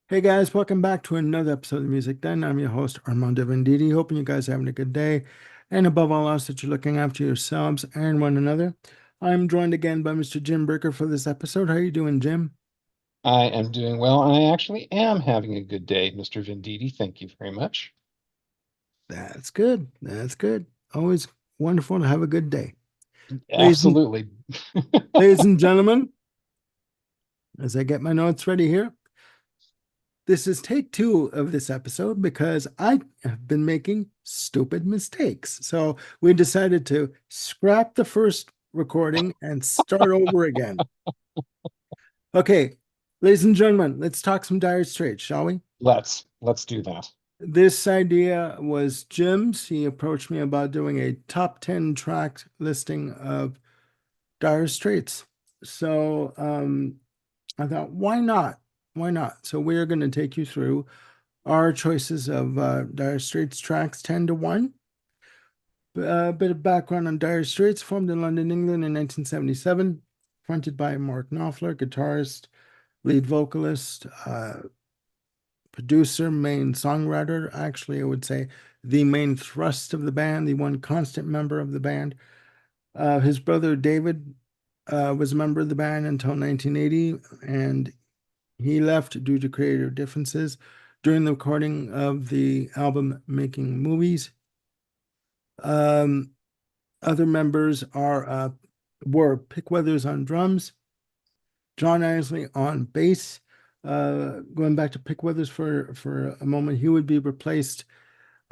Hey guys, welcome back to another episode of Music Den. I'm your host Armando Venditti. Hoping you guys are having a good day, and above all else, that you're looking after yourselves and one another. I'm joined again by Mr. Jim Bricker for this episode. How are you doing, Jim? I am doing well, and I actually am having a good day, Mr. Venditti. Thank you very much. That's good. That's good. Always wonderful to have a good day. Ladies and Absolutely. ladies and gentlemen, as I get my notes ready here, this is take two of this episode because I have been making stupid mistakes. So we decided to scrap the first recording and start over again. Okay, ladies and gentlemen, let's talk some Dire Straits, shall we? Let's do that. This idea was Jim's. He approached me about doing a top 10 track listing of Dire Straits. So I thought, why not? Why not? So we're going to take you through our choices of Dire Straits tracks 10 to 1. A bit of background on Dire Straits, formed in London, England in 1977, fronted by Mark Knopfler, guitarist, lead vocalist, producer, main songwriter. Actually, I would say the main thrust of the band, the one constant member of the band. His brother David was a member of the band until 1980, and he left due to creative differences during the recording of the album Making Movies. Um, Other members were Pick Weathers on drums, John Isley on bass. Going back to Pick Weathers for a moment, he would be replaced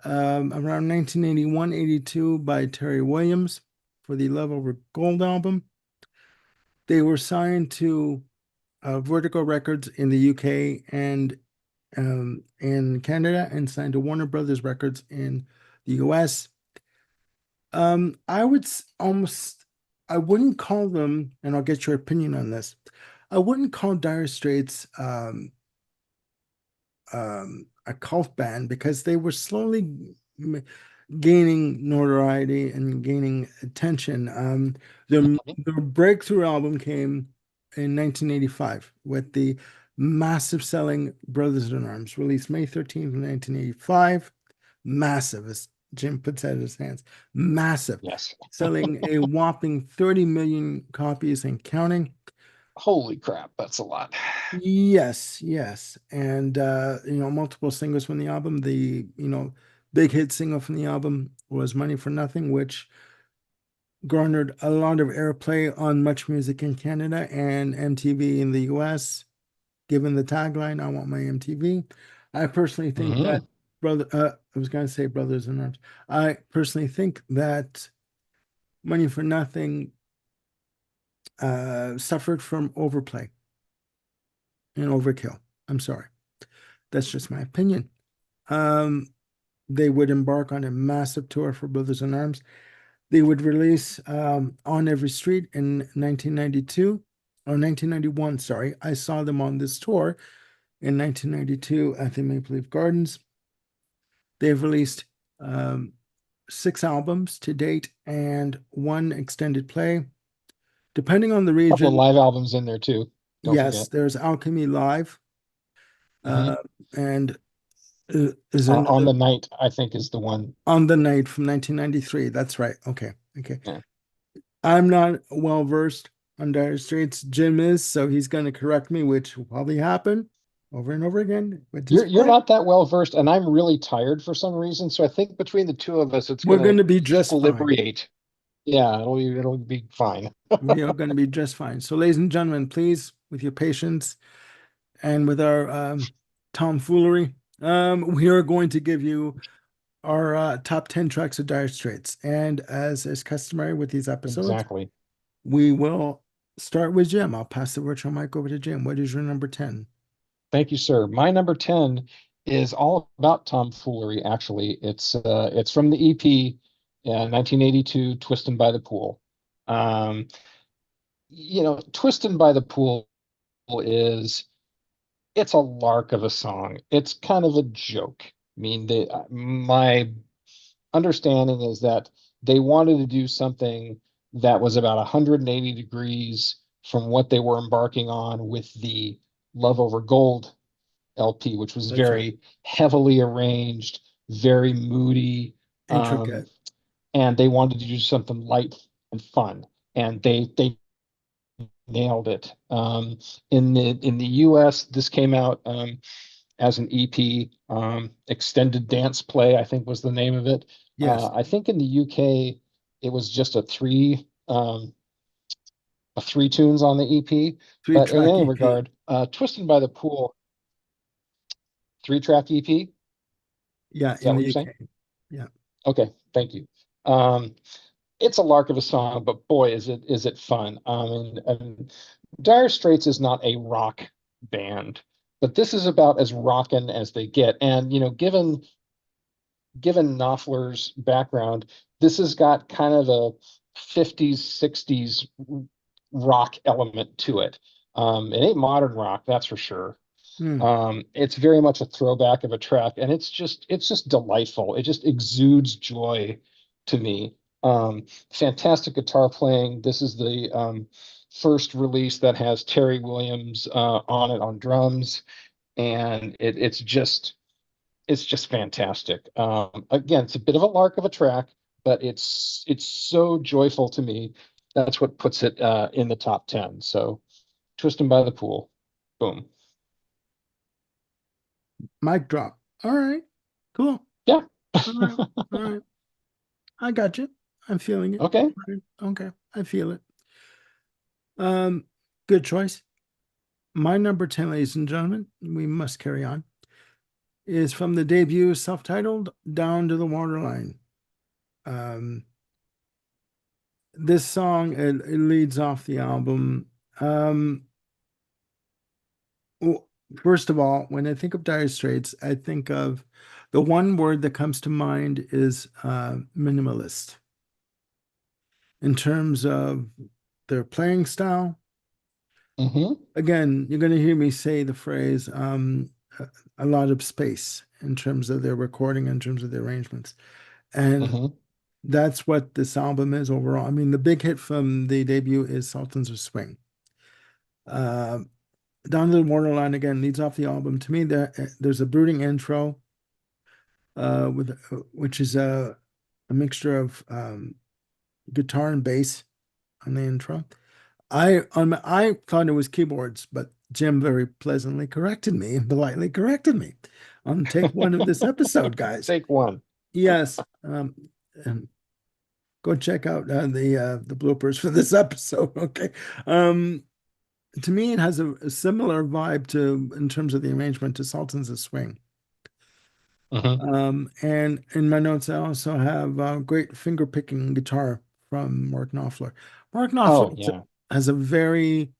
around 1981-82 by Terry Williams for the Love Over Gold album. They were signed to Vertigo Records in the UK and in Canada, and signed to Warner Brothers Records in the US. I would almost, I wouldn't call them, and I'll get your opinion on this. I wouldn't call Dire Straits a cult band because they were slowly gaining notoriety and gaining attention. Their breakthrough album came in 1985 with the massive selling Brothers in Arms, released May 13th, 1985. Massive, as Jim puts out his hands, massive, Yes. selling a whopping 30 million copies and counting. Holy crap, that's a lot. Yes, yes. And multiple singles from the album. The big hit single from the album was Money for Nothing, which garnered a lot of airplay on Much Music in Canada and MTV in the US, given the tagline, I want my MTV. I personally think that Hmm. I was going to say Brothers in Arms. I personally think that Money for Nothing suffered from overplay and overkill. I'm sorry. That's just my opinion. Um, they would embark on a massive tour for Brothers in Arms. They would release On Every Street in 1992 or 1991. Sorry. I saw them on this tour in 1992 at the Maple Leaf Gardens. They've released um, six albums to date and one extended play. Depending on the A couple of region, live albums in there too. Don't yes, forget. there's Alchemy Live, uh, Hmm. and is On another the Night, I think, is the one. On the Night from 1993. That's right. Okay. Okay. Yeah. I'm not well versed on Dire Straits. Jim is, so he's going to correct me, which will probably happen over and over again, which is You're fine. not that well versed, and I'm really tired for some reason. So I think between the two of us, it's We're gonna going to be just fine. equilibrate. Yeah, it'll be fine. We are going to be just fine. So, ladies and gentlemen, please, with your patience and with our tomfoolery, we are going to give you our top 10 tracks of Dire Straits. And as is customary with these episodes, Exactly. we will start with Jim. I'll pass the virtual mic over to Jim. What is your number 10? Thank you, sir. My number 10 is all about tomfoolery, actually. It's from the EP 1982, Twistin' by the Pool. Um, Twistin' by the Pool is it's a lark of a song. It's kind of a joke. I mean, my understanding is that they wanted to do something that was about 180 degrees from what they were embarking on with the Love Over Gold LP, which was That's right. very heavily arranged, very moody, um, Intricate. and they wanted to do something light and fun, and they nailed it. In the US, this came out as an EP. Extended Dance Play, I think, was the name of it. Yes. I think in the UK, it was just a three tunes on the EP. Three But in track any EP. regard, Twisted by the Pool, three-track EP. Yeah, Is that in what the you're saying? UK. Yeah. Okay, thank you. Um, it's a lark of a song, but boy, is it fun. And Dire Straits is not a rock band, but this is about as rockin' as they get. And given Knopfler's background, this has got kind of a 50s, 60s rock element to it. It ain't modern rock, that's for sure. Hmm. It's very much a throwback of a track, and it's just delightful. It just exudes joy to me. Fantastic guitar playing. This is the first release that has Terry Williams on it on drums, and it's just fantastic. Again, it's a bit of a lark of a track, but it's so joyful to me. That's what puts it in the top 10. So, Twisting by the Pool, boom. Mic drop. All right. Cool. Yeah. All right. All right. I got you. I'm feeling it. Okay. All right. Okay. I feel it. Um, good choice. My number 10, ladies and gentlemen, we must carry on, is from the debut self-titled Down to the Waterline. Um, this song, it leads off the album. Um, w- First of all, when I think of Dire Straits, I think of the one word that comes to mind is minimalist in terms of their playing style. Mm-hmm. Again, you're going to hear me say the phrase a lot of space in terms of their recording, in terms of the arrangements. And Mm-hmm. that's what this album is overall. I mean, the big hit from the debut is Sultans of Swing. Uh, Down to the Waterline again leads off the album. To me, there's a brooding intro with which is a mixture of guitar and bass on the intro. I thought it was keyboards, but Jim very pleasantly corrected me and politely corrected me on take one of this episode, guys. Take one. Yes, and go check out the bloopers for this episode. Okay, um, to me it has a similar vibe to in terms of the arrangement to Sultans of Swing. Mm-hmm. And in my notes, I also have great finger picking guitar from Mark Knopfler. Mark Oh, Knopfler yeah. has a very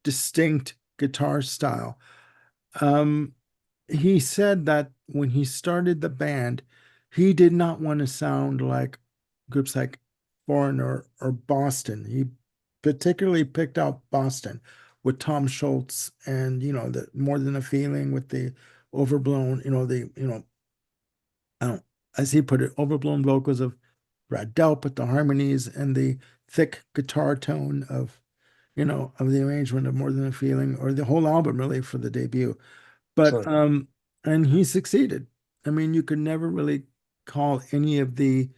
distinct guitar style. Um, he said that when he started the band, he did not want to sound like groups like Foreigner or Boston. He particularly picked out Boston with Tom Schultz and the More Than a Feeling with the overblown, I don't, as he put it, overblown vocals of Brad Delp with the harmonies and the thick guitar tone of the arrangement of More Than a Feeling or the whole album really for the debut. But Sure. and he succeeded. I mean, you could never really call any of the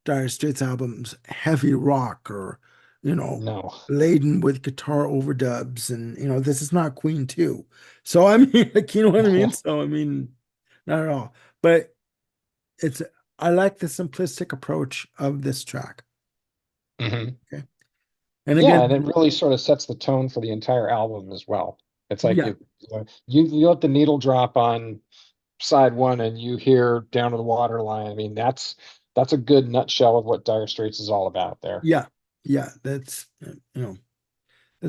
Dire Straits albums heavy rock or, you know, No. laden with guitar overdubs and this is not Queen 2. So I mean, like, you know what I mean? So I mean, not at all. But it's I like the simplistic approach of this track. Hmm. Okay. And Yeah, and it again, really sort of sets the tone for the entire album as well. It's like yeah, you let the needle drop on side one and you hear Down to the Waterline. I mean, that's a good nutshell of what Dire Straits is all about there. yeah, yeah, that's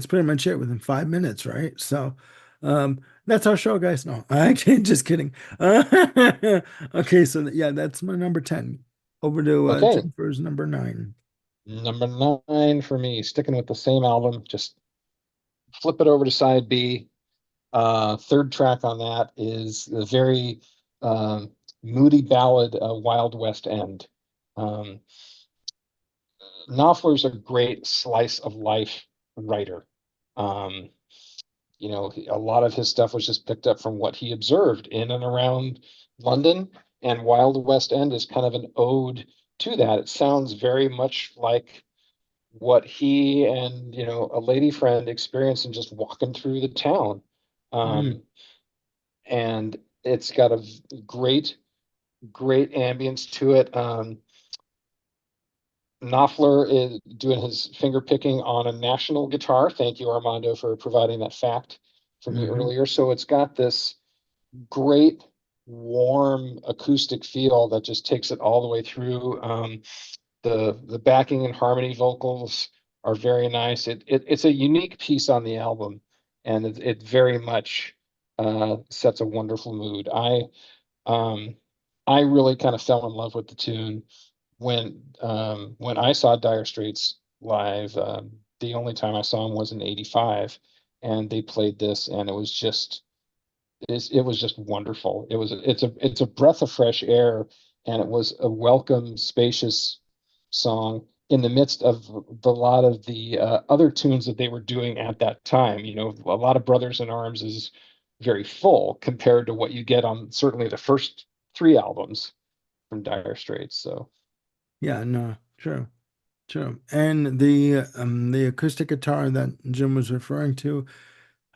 pretty much it within 5 minutes, right? So that's our show, guys. No, I can't, just kidding. Okay, so yeah, that's my number 10. Over to Okay, Jim for his number 9. number nine for me, sticking with the same album, just flip it over to side B. Third track on that is a very moody ballad, Wild West End. Um, Knopfler's a great slice of life writer. Um, A lot of his stuff was just picked up from what he observed in and around London, and Wild West End is kind of an ode to that. It sounds very much like what he and a lady friend experienced in just walking through the town. Mm, Um, and it's got a great ambience to it. Knopfler is doing his finger picking on a national guitar. Thank you, Armando, for providing that fact for me hmm. earlier. So it's got this great, warm acoustic feel that just takes it all the way through. The backing and harmony vocals are very nice. It's a unique piece on the album, and it very much sets a wonderful mood. Um, I really kind of fell in love with the tune when I saw Dire Straits live. The only time I saw them was in '85, and they played this, and it was just wonderful. It's a breath of fresh air, and it was a welcome, spacious song in the midst of the lot of the other tunes that they were doing at that time. A lot of Brothers in Arms is very full compared to what you get on certainly the first three albums from Dire Straits. So Yeah, no, true, true. And the acoustic guitar that Jim was referring to,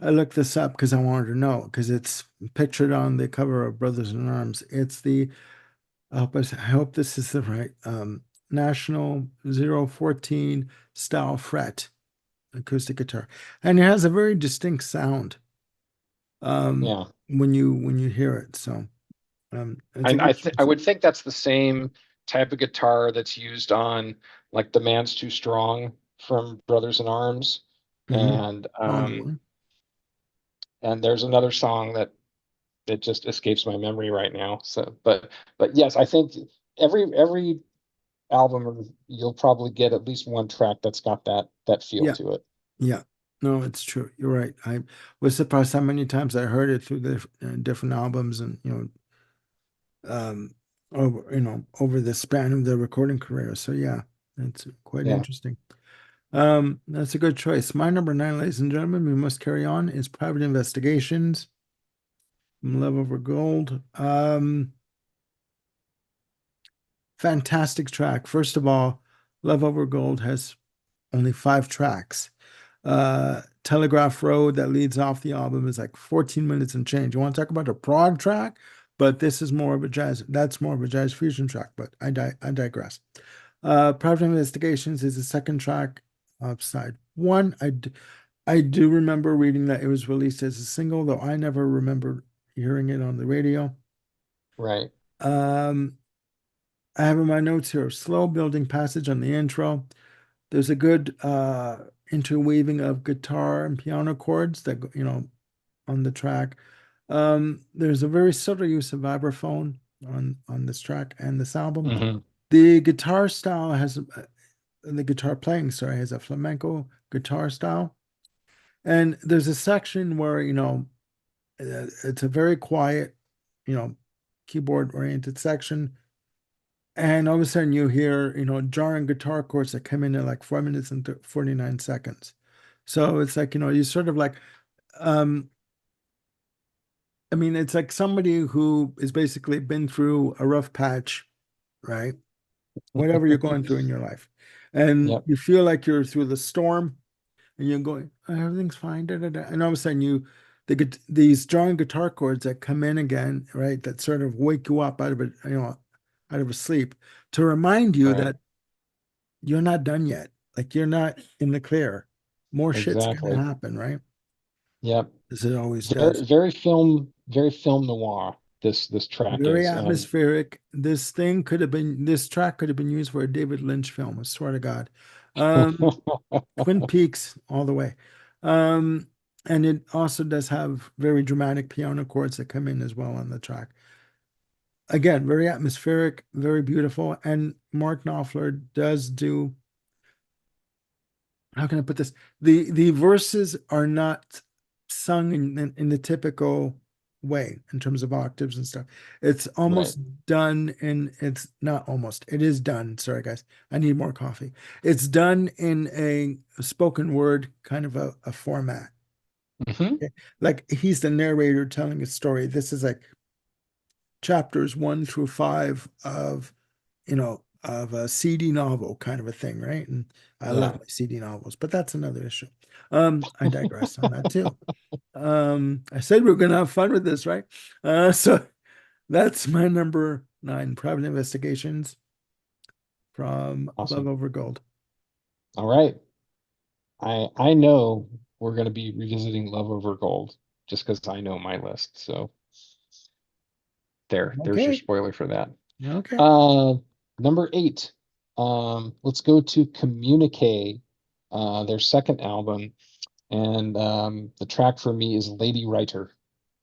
I looked this up because I wanted to know because it's pictured on the cover of Brothers in Arms. It's the I hope this is the right National 014 style fret acoustic guitar, and it has a very distinct sound yeah, when you hear it. So it's a good I choice. would think that's the same type of guitar that's used on like The Man's Too Strong from Brothers in Arms, Hmm. and Probably. there's another song that just escapes my memory right now. So, but yes, I think every album you'll probably get at least one track that's got that feel Yeah, to it. yeah. No, it's true. You're right. I was surprised how many times I heard it through the different albums and um over the span of their recording career. So yeah, it's quite Yeah. interesting. That's a good choice. My number nine, ladies and gentlemen, we must carry on, is Private Investigations from Love Over Gold. Fantastic track. First of all, Love Over Gold has only five tracks. Telegraph Road that leads off the album is like 14 minutes and change. You want to talk about a prog track, but this is more of a jazz. That's more of a jazz fusion track. But I digress. Private Investigations is the second track of side one. I do remember reading that it was released as a single, though I never remember hearing it on the radio. Right. Um, I have in my notes here a slow building passage on the intro. There's a good interweaving of guitar and piano chords that on the track. There's a very subtle use of vibraphone on this track and this album. Hmm. The guitar style has the guitar playing, sorry, has a flamenco guitar style. And there's a section where, it's a very quiet, you know, keyboard oriented section. And all of a sudden you hear, jarring guitar chords that come in at like 4 minutes and 49 seconds. So it's like, you sort of like, um, I mean, it's like somebody who has basically been through a rough patch, right? Whatever you're going through in your life. And Yep. you feel like you're through the storm and you're going, "Oh, everything's fine." Da, da, da. And all of a sudden these jarring guitar chords that come in again, right? That sort of wake you up out of it, out of a sleep to remind you Right. that you're not done yet. Like you're not in the clear. More shit's gonna Exactly. happen, right? Yep. As it always does. Very film noir. This track Very is, and atmospheric. This track could have been used for a David Lynch film, I swear to God. Um, Twin Peaks all the way. Um, and it also does have very dramatic piano chords that come in as well on the track. Again, very atmospheric, very beautiful. And Mark Knopfler does do, how can I put this? The verses are not sung in the typical way in terms of octaves and stuff. It's right. almost done in it's not almost, it is done. Sorry guys, I need more coffee. It's done in a spoken word kind of a format. Hmm. Okay? Like he's the narrator telling a story. This is like chapters 1 through 5 of, of a CD novel kind of a thing, right? And I love Yeah. my CD novels, but that's another issue. I digress on that too. I said we are gonna have fun with this, right? So that's my number 9, Private Investigations from Love Awesome. Over Gold. All right. I know we're going to be revisiting Love Over Gold just because I know my list. So there's your Okay. spoiler for that. Okay. Uh, Number 8. Let's go to Communique, their second album, and the track for me is Lady Writer,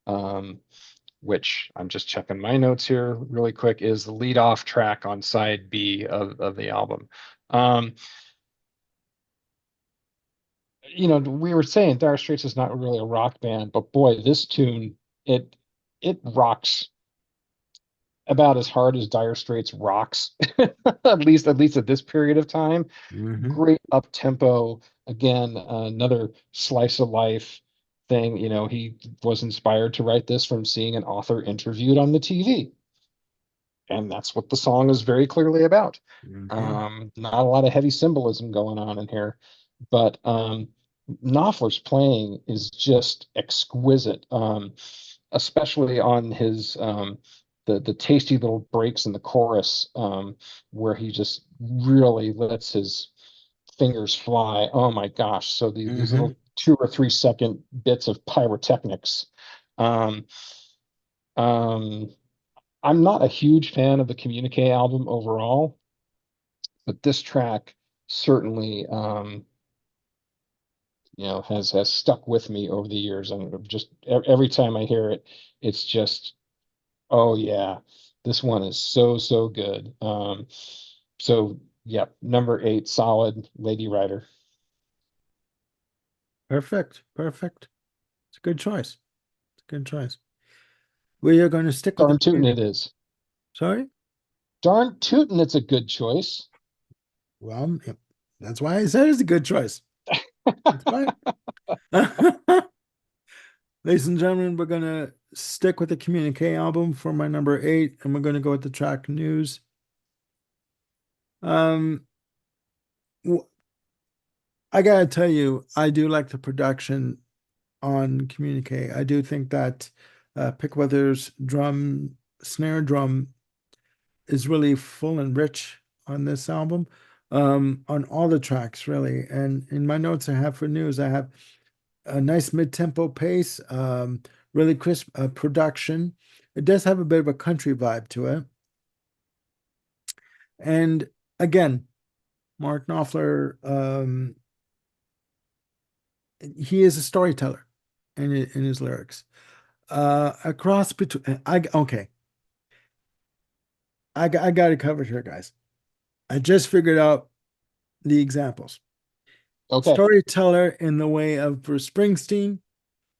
um, which I'm just checking my notes here really quick, is the lead off track on side B of the album. Um, we were saying Dire Straits is not really a rock band, but boy, this tune, it it rocks about as hard as Dire Straits rocks, at least at this period of time. Hmm. Great up tempo. Again, another slice of life thing. He was inspired to write this from seeing an author interviewed on the TV, and that's what the song is very clearly about. Okay. Not a lot of heavy symbolism going on in here, but Knopfler's playing is just exquisite, especially on his the tasty little breaks in the chorus, where he just really lets his fingers fly. Oh my gosh! So these Hmm. little 2 or 3 second bits of pyrotechnics. Um, um, I'm not a huge fan of the Communique album overall, but this track certainly, has stuck with me over the years. And just every time I hear it, it's just, oh yeah, this one is so, so good. So yep, number 8, solid Lady Rider. Perfect. Perfect. It's a good choice. It's a good choice. We are going to stick with the Darn tootin' community. it is. Sorry? Darn tootin' it's a good choice. Well, yeah, that's why I said it's a good choice. That's fine. Ladies and gentlemen, we're going to stick with the Communique album for my number 8, and we're going to go with the track News. Um, I gotta tell you, I do like the production on Communique. I do think that Pickweather's snare drum is really full and rich on this album, on all the tracks, really. And in my notes I have for News, I have a nice mid-tempo pace, really crisp production. It does have a bit of a country vibe to it. And again, Mark Knopfler, he is a storyteller in his lyrics. A cross between, okay, I got it covered here, guys. I just figured out the examples. Okay. Storyteller in the way of Bruce Springsteen.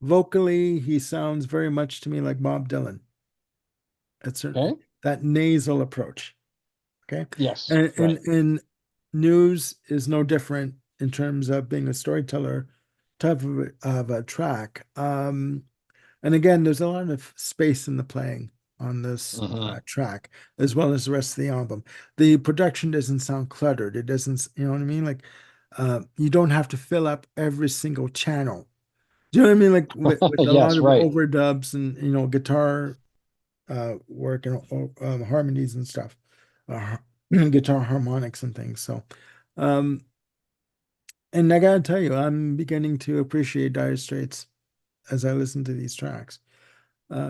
Vocally, he sounds very much to me like Bob Dylan. That's Okay. that nasal approach. Okay. Yes. And Right. News is no different in terms of being a storyteller type of a track. And again, there's a lot of space in the playing on this Hmm. track, as well as the rest of the album. The production doesn't sound cluttered. It doesn't, you know what I mean? Like, you don't have to fill up every single channel. Do you know what I mean? Like with a lot Yes. of Right. overdubs and guitar work and harmonies and stuff, uh, guitar harmonics and things. So, um, and I gotta tell you, I'm beginning to appreciate Dire Straits as I listen to these tracks.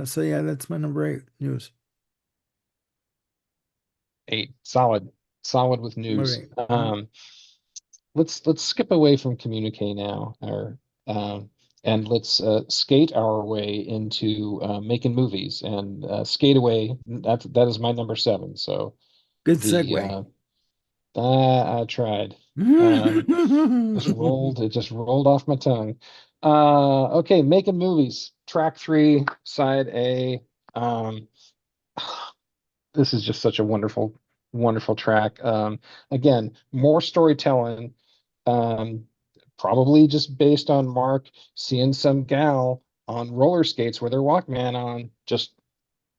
So yeah, that's my number 8 News. 8. Solid. Solid with Number News. 8. Mm. Let's skip away from Communique now, or and let's skate our way into making movies and skate away. That is my number 7. So Good the segue. I tried. It just rolled off my tongue. Okay, making movies. Track 3, side A. Um, this is just such a wonderful, wonderful track. Again, more storytelling. Um, probably just based on Mark seeing some gal on roller skates with her Walkman on, just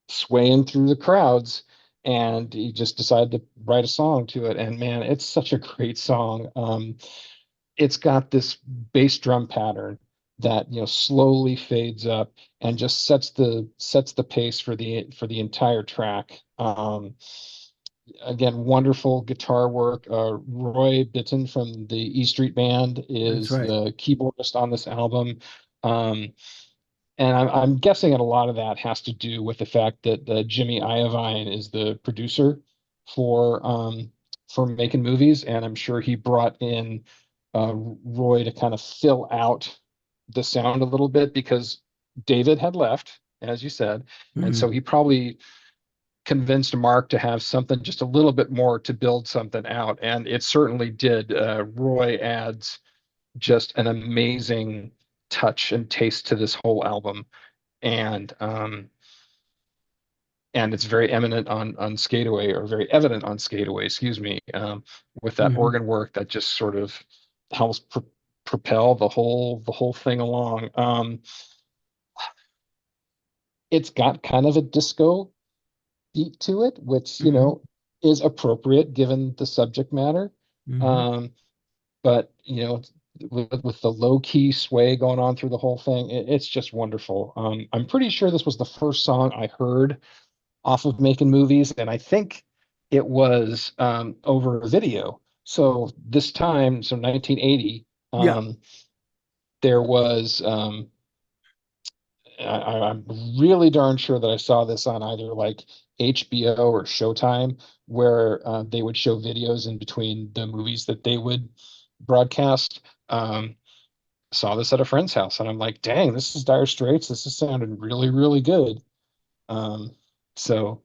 swaying through the crowds. And he just decided to write a song to it. And man, it's such a great song. It's got this bass drum pattern that slowly fades up and just sets the pace for the entire track. Again, wonderful guitar work. Roy Bittan from the E Street Band That's is right. the keyboardist on this album. Um, and I'm guessing that a lot of that has to do with the fact that Jimmy Iovine is the producer for making movies, and I'm sure he brought in Roy to kind of fill out the sound a little bit because David had left, as you said, and Mhm. so he probably convinced Mark to have something just a little bit more to build something out, and it certainly did. Roy adds just an amazing touch and taste to this whole album, and um, and it's very eminent on Skateaway, or very evident on Skateaway, excuse me, with that Mhm. organ work that just sort of helps propel the whole thing along. It's got kind of a disco beat to it, which Mhm. is appropriate given the subject matter. Mhm. Um, but with the low key sway going on through the whole thing, it's just wonderful. I'm pretty sure this was the first song I heard off of Making Movies, and I think it was over a video. So this time, so 1980, Yeah. um, there was I'm really darn sure that I saw this on either like HBO or Showtime, where they would show videos in between the movies that they would broadcast. Saw this at a friend's house, and I'm like, dang, this is Dire Straits. This is sounding really, really good. Um, so,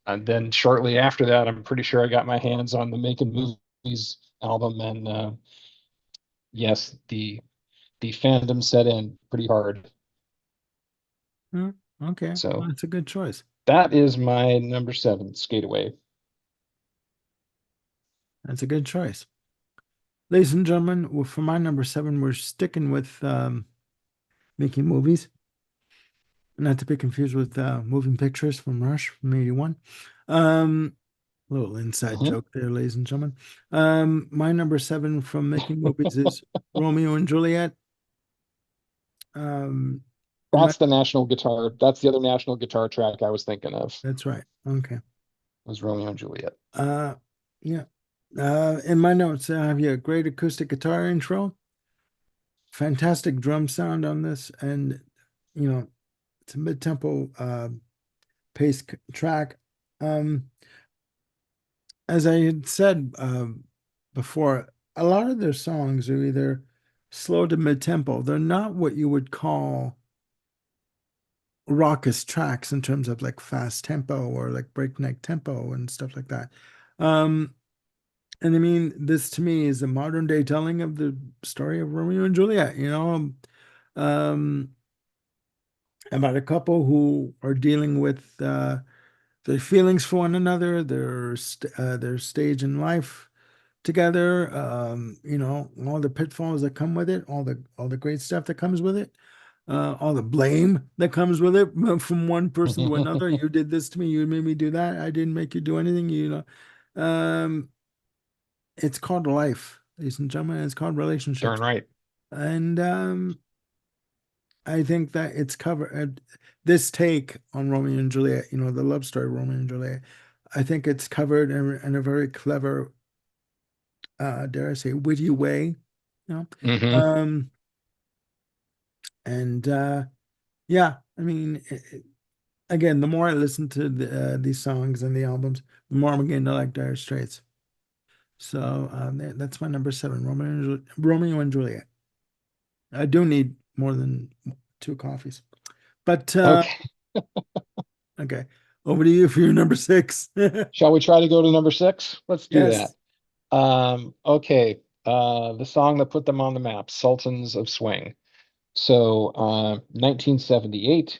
and then shortly after that, I'm pretty sure I got my hands on the Making Movies album, and yes, the fandom set in pretty hard. Mm, okay. Well, So that's a good choice. that is my number seven, Skate Away. That's a good choice. Ladies and gentlemen, well, for my number seven, we're sticking with making movies, not to be confused with moving pictures from Rush from 81. Um, little inside Mhm. joke there, ladies and gentlemen. My number seven from making movies is Romeo and Juliet. Um, my, That's the national guitar. That's the other national guitar track I was thinking of, that's right. Okay. was Romeo and Juliet. Uh, yeah. In my notes, I have you a great acoustic guitar intro, fantastic drum sound on this, and you know, it's a mid-tempo pace track. Um, as I had said before, a lot of their songs are either slow to mid-tempo. They're not what you would call raucous tracks in terms of like fast tempo or like breakneck tempo and stuff like that. Um, and I mean, this to me is a modern day telling of the story of Romeo and Juliet, um, about a couple who are dealing with their feelings for one another, their stage in life together, all the pitfalls that come with it, all the great stuff that comes with it, all the blame that comes with it from one person to another. You did this to me, you made me do that. I didn't make you do anything, it's called life, ladies and gentlemen. It's called Darn relationships. right. And I think that it's covered this take on Romeo and Juliet, the love story of Romeo and Juliet. I think it's covered in a very clever, dare I say, witty way, you know. Hmm. Um, and yeah, I mean, again, the more I listen to these songs and the albums, the more I'm getting to like Dire Straits. So that's my number seven, Romeo and Juliet. I do need more than two coffees. But Okay. okay, over to you for your number six. Shall we try to go to number six? Let's do that. Yes. Okay. The song that put them on the map, Sultans of Swing. So, 1978,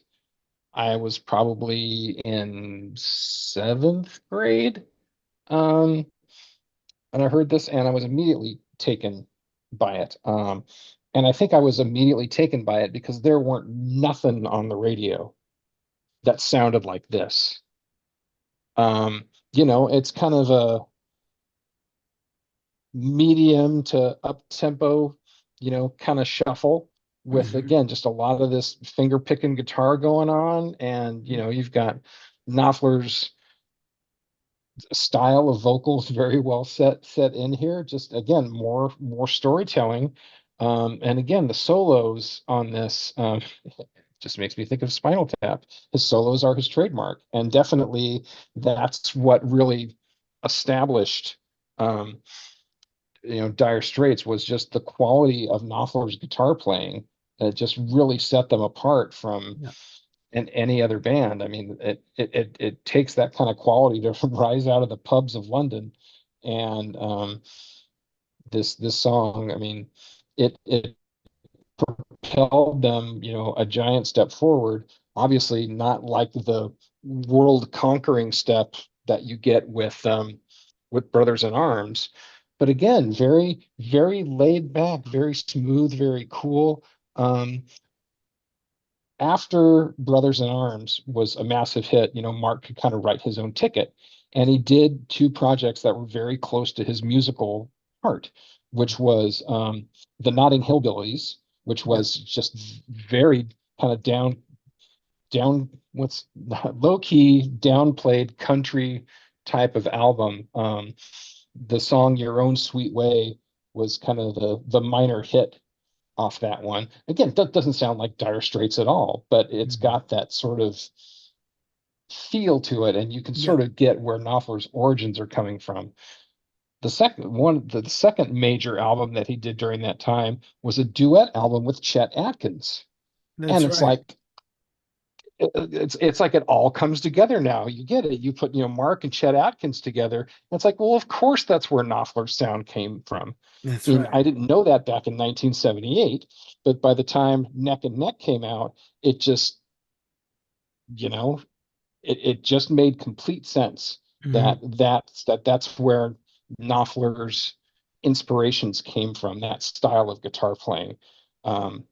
I was probably in seventh grade. Um, and I heard this and I was immediately taken. by it. And I think I was immediately taken by it because there weren't nothing on the radio that sounded like this. It's kind of a medium to up tempo, kind of shuffle with, Hmm. again, just a lot of this finger picking guitar going on. And, you've got Knopfler's style of vocals very well set in here. Just again, more storytelling. And again, the solos on this just makes me think of Spinal Tap. His solos are his trademark, and definitely that's what really established um, Dire Straits was just the quality of Knopfler's guitar playing. It just really set them apart from Yeah. any other band. I mean, it takes that kind of quality to rise out of the pubs of London, and this song, I mean, it propelled them, a giant step forward. Obviously, not like the world conquering step that you get with Brothers in Arms, but again, very very laid back, very smooth, very cool. After Brothers in Arms was a massive hit, Mark could kind of write his own ticket. And he did two projects that were very close to his musical heart, which was the Notting Hillbillies, which Yeah. was just very kind of what's low key, downplayed country type of album. The song Your Own Sweet Way was kind of the minor hit off that one. Again, that doesn't sound like Dire Straits at all, but it's Mhm. got that sort of feel to it, and you can Yeah. sort of get where Knopfler's origins are coming from. The second major album that he did during that time was a duet album with Chet Atkins. And That's it's right. like it's like it all comes together now. You get it. You put, Mark and Chet Atkins together. And it's like, well, of course that's where Knopfler's sound came from. That's And right. I didn't know that back in 1978, but by the time Neck and Neck came out, it just, you know, it just made complete sense Hmm. that's where Knopfler's inspirations came from, that style of guitar playing. Um,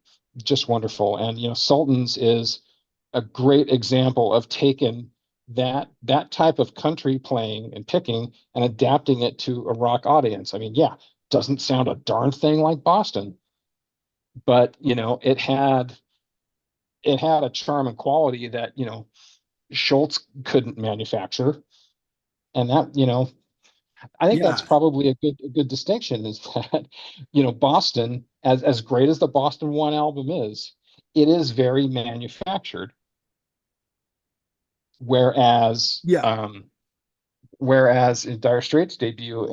just wonderful. And Sultans is a great example of taking that type of country playing and picking and adapting it to a rock audience. I mean, yeah, doesn't sound a darn thing like Boston, but it had a charm and quality that Schultz couldn't manufacture. And that, I think that's Yeah. probably a good distinction is that, Boston, as great as the Boston One album is, it is very manufactured. Whereas, Yeah. whereas in Dire Straits debut,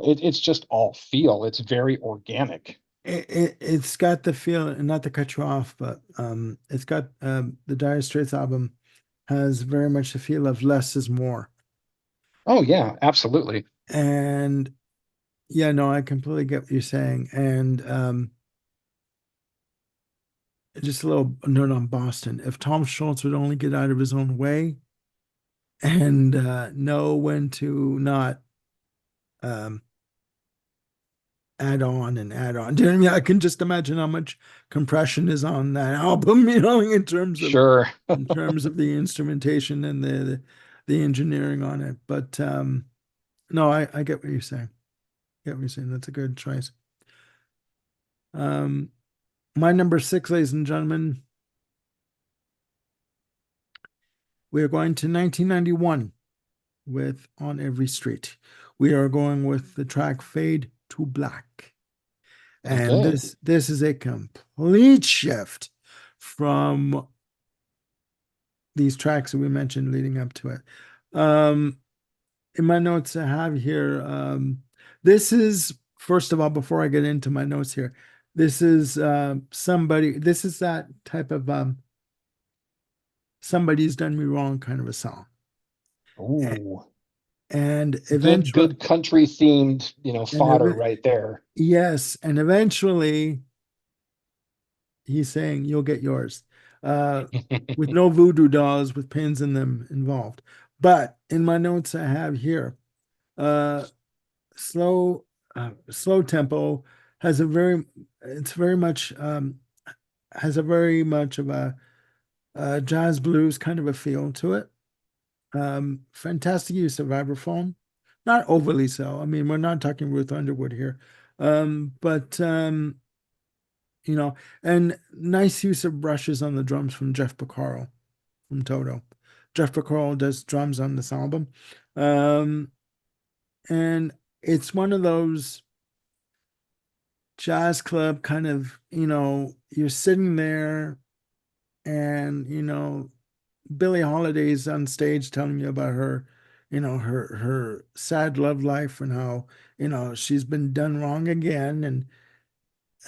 it's just all feel. It's very organic. It's got the feel, and not to cut you off, but it's got the Dire Straits album has very much the feel of less is more. Oh yeah, absolutely. And yeah, no, I completely get what you're saying. And just a little note on Boston. If Tom Schultz would only get out of his own way and know when to not um, add on and add on. Do you know what I mean? I can just imagine how much compression is on that album, Sure. in terms of the instrumentation and the engineering on it. But no, I get what you're saying. I get what you're saying. That's a good choice. Um, my number six, ladies and gentlemen, we are going to 1991 with On Every Street. We are going with the track Fade to Black. And Okay. this is a complete shift from these tracks that we mentioned leading up to it. Um, in my notes I have here, this is first of all, before I get into my notes here, this is that type of somebody's done me wrong kind of a song. Ooh, And good, eventually, good country themed, and fodder right there. yes, and eventually he's saying you'll get yours. Uh, with no voodoo dolls with pins in them involved. But in my notes I have here, uh, slow tempo has a very, it's very much, has a very much of a jazz blues kind of a feel to it. Fantastic use of vibraphone, not overly so. I mean, we're not talking Ruth Underwood here, but you know, and nice use of brushes on the drums from Jeff Porcaro from Toto. Jeff Porcaro does drums on this album, um, and it's one of those jazz club kind of, you're sitting there and Billie Holiday's on stage telling you about her, her sad love life and how, she's been done wrong again.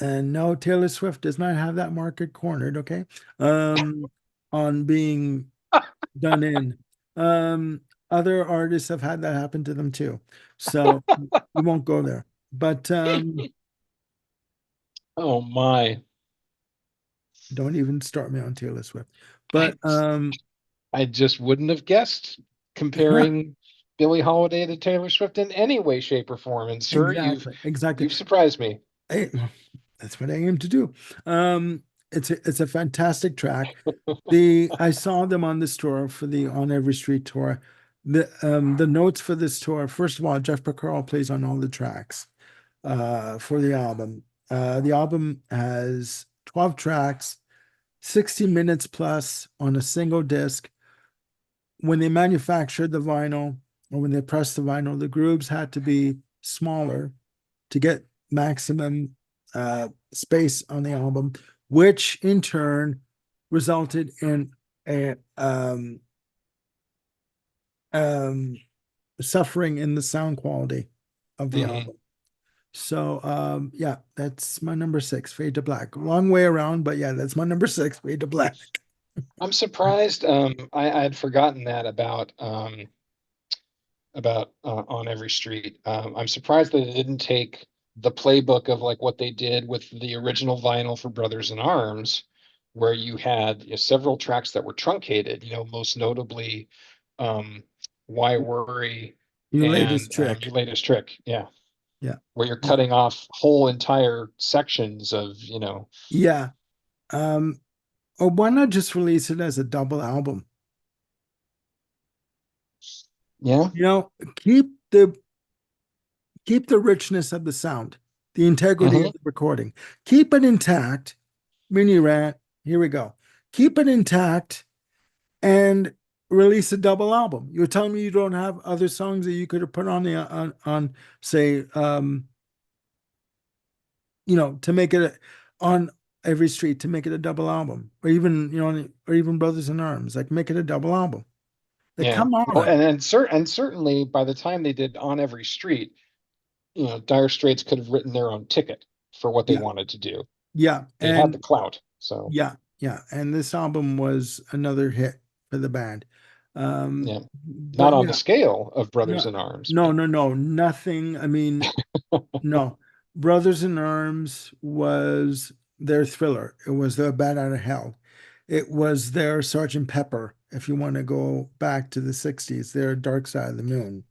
And no, Taylor Swift does not have that market cornered, okay? Um, on being done in. Um, Other artists have had that happen to them too. So we won't go there. But Oh my. don't even start me on Taylor Swift. I But I just wouldn't have guessed comparing Billie Holiday to Taylor Swift in any way, shape, or form. And sir, exactly. you've surprised me. I, that's what I aim to do. It's a fantastic track. I saw them on this tour for the On Every Street tour. The notes for this tour, first of all, Jeff Porcaro plays on all the tracks for the album. The album has 12 tracks, 60 minutes plus on a single disc. When they manufactured the vinyl or when they pressed the vinyl, the grooves had to be smaller to get maximum space on the album, which in turn resulted in a um, suffering in the sound quality of the Mhm. album. So yeah, that's my number six, Fade to Black. Long way around, but yeah, that's my number six, Fade to Black. I'm surprised. I had forgotten that about On Every Street. I'm surprised that it didn't take the playbook of like what they did with the original vinyl for Brothers in Arms, where you had, several tracks that were truncated. Most notably, um, Why Worry Your latest and trick. Your Latest Trick. Yeah, Yeah. where you're Yeah. cutting off whole entire sections of, Yeah. Um, or why not just release it as a double album? yeah. You know, keep the richness of the sound, the integrity Hmm. of the recording. Keep it intact. Mini rant. Here we go. Keep it intact and release a double album. You're telling me you don't have other songs that you could have put on the on say to make it on every street to make it a double album, or even or even Brothers in Arms, like make it a double album. Like, Yeah. come Well, on. and certainly by the time they did On Every Street, Dire Straits could have written their own ticket for what they Yeah, wanted to do. yeah, They had the and clout. So, yeah, and this album was another hit for the band. yeah, not But on the yeah, scale of Brothers no, in Arms, no, but no, no, nothing. I mean, no. Brothers in Arms was their Thriller. It was their Bat Out of Hell. It was their Sergeant Pepper, if you want to go back to the 60s, their Dark Side of the Moon,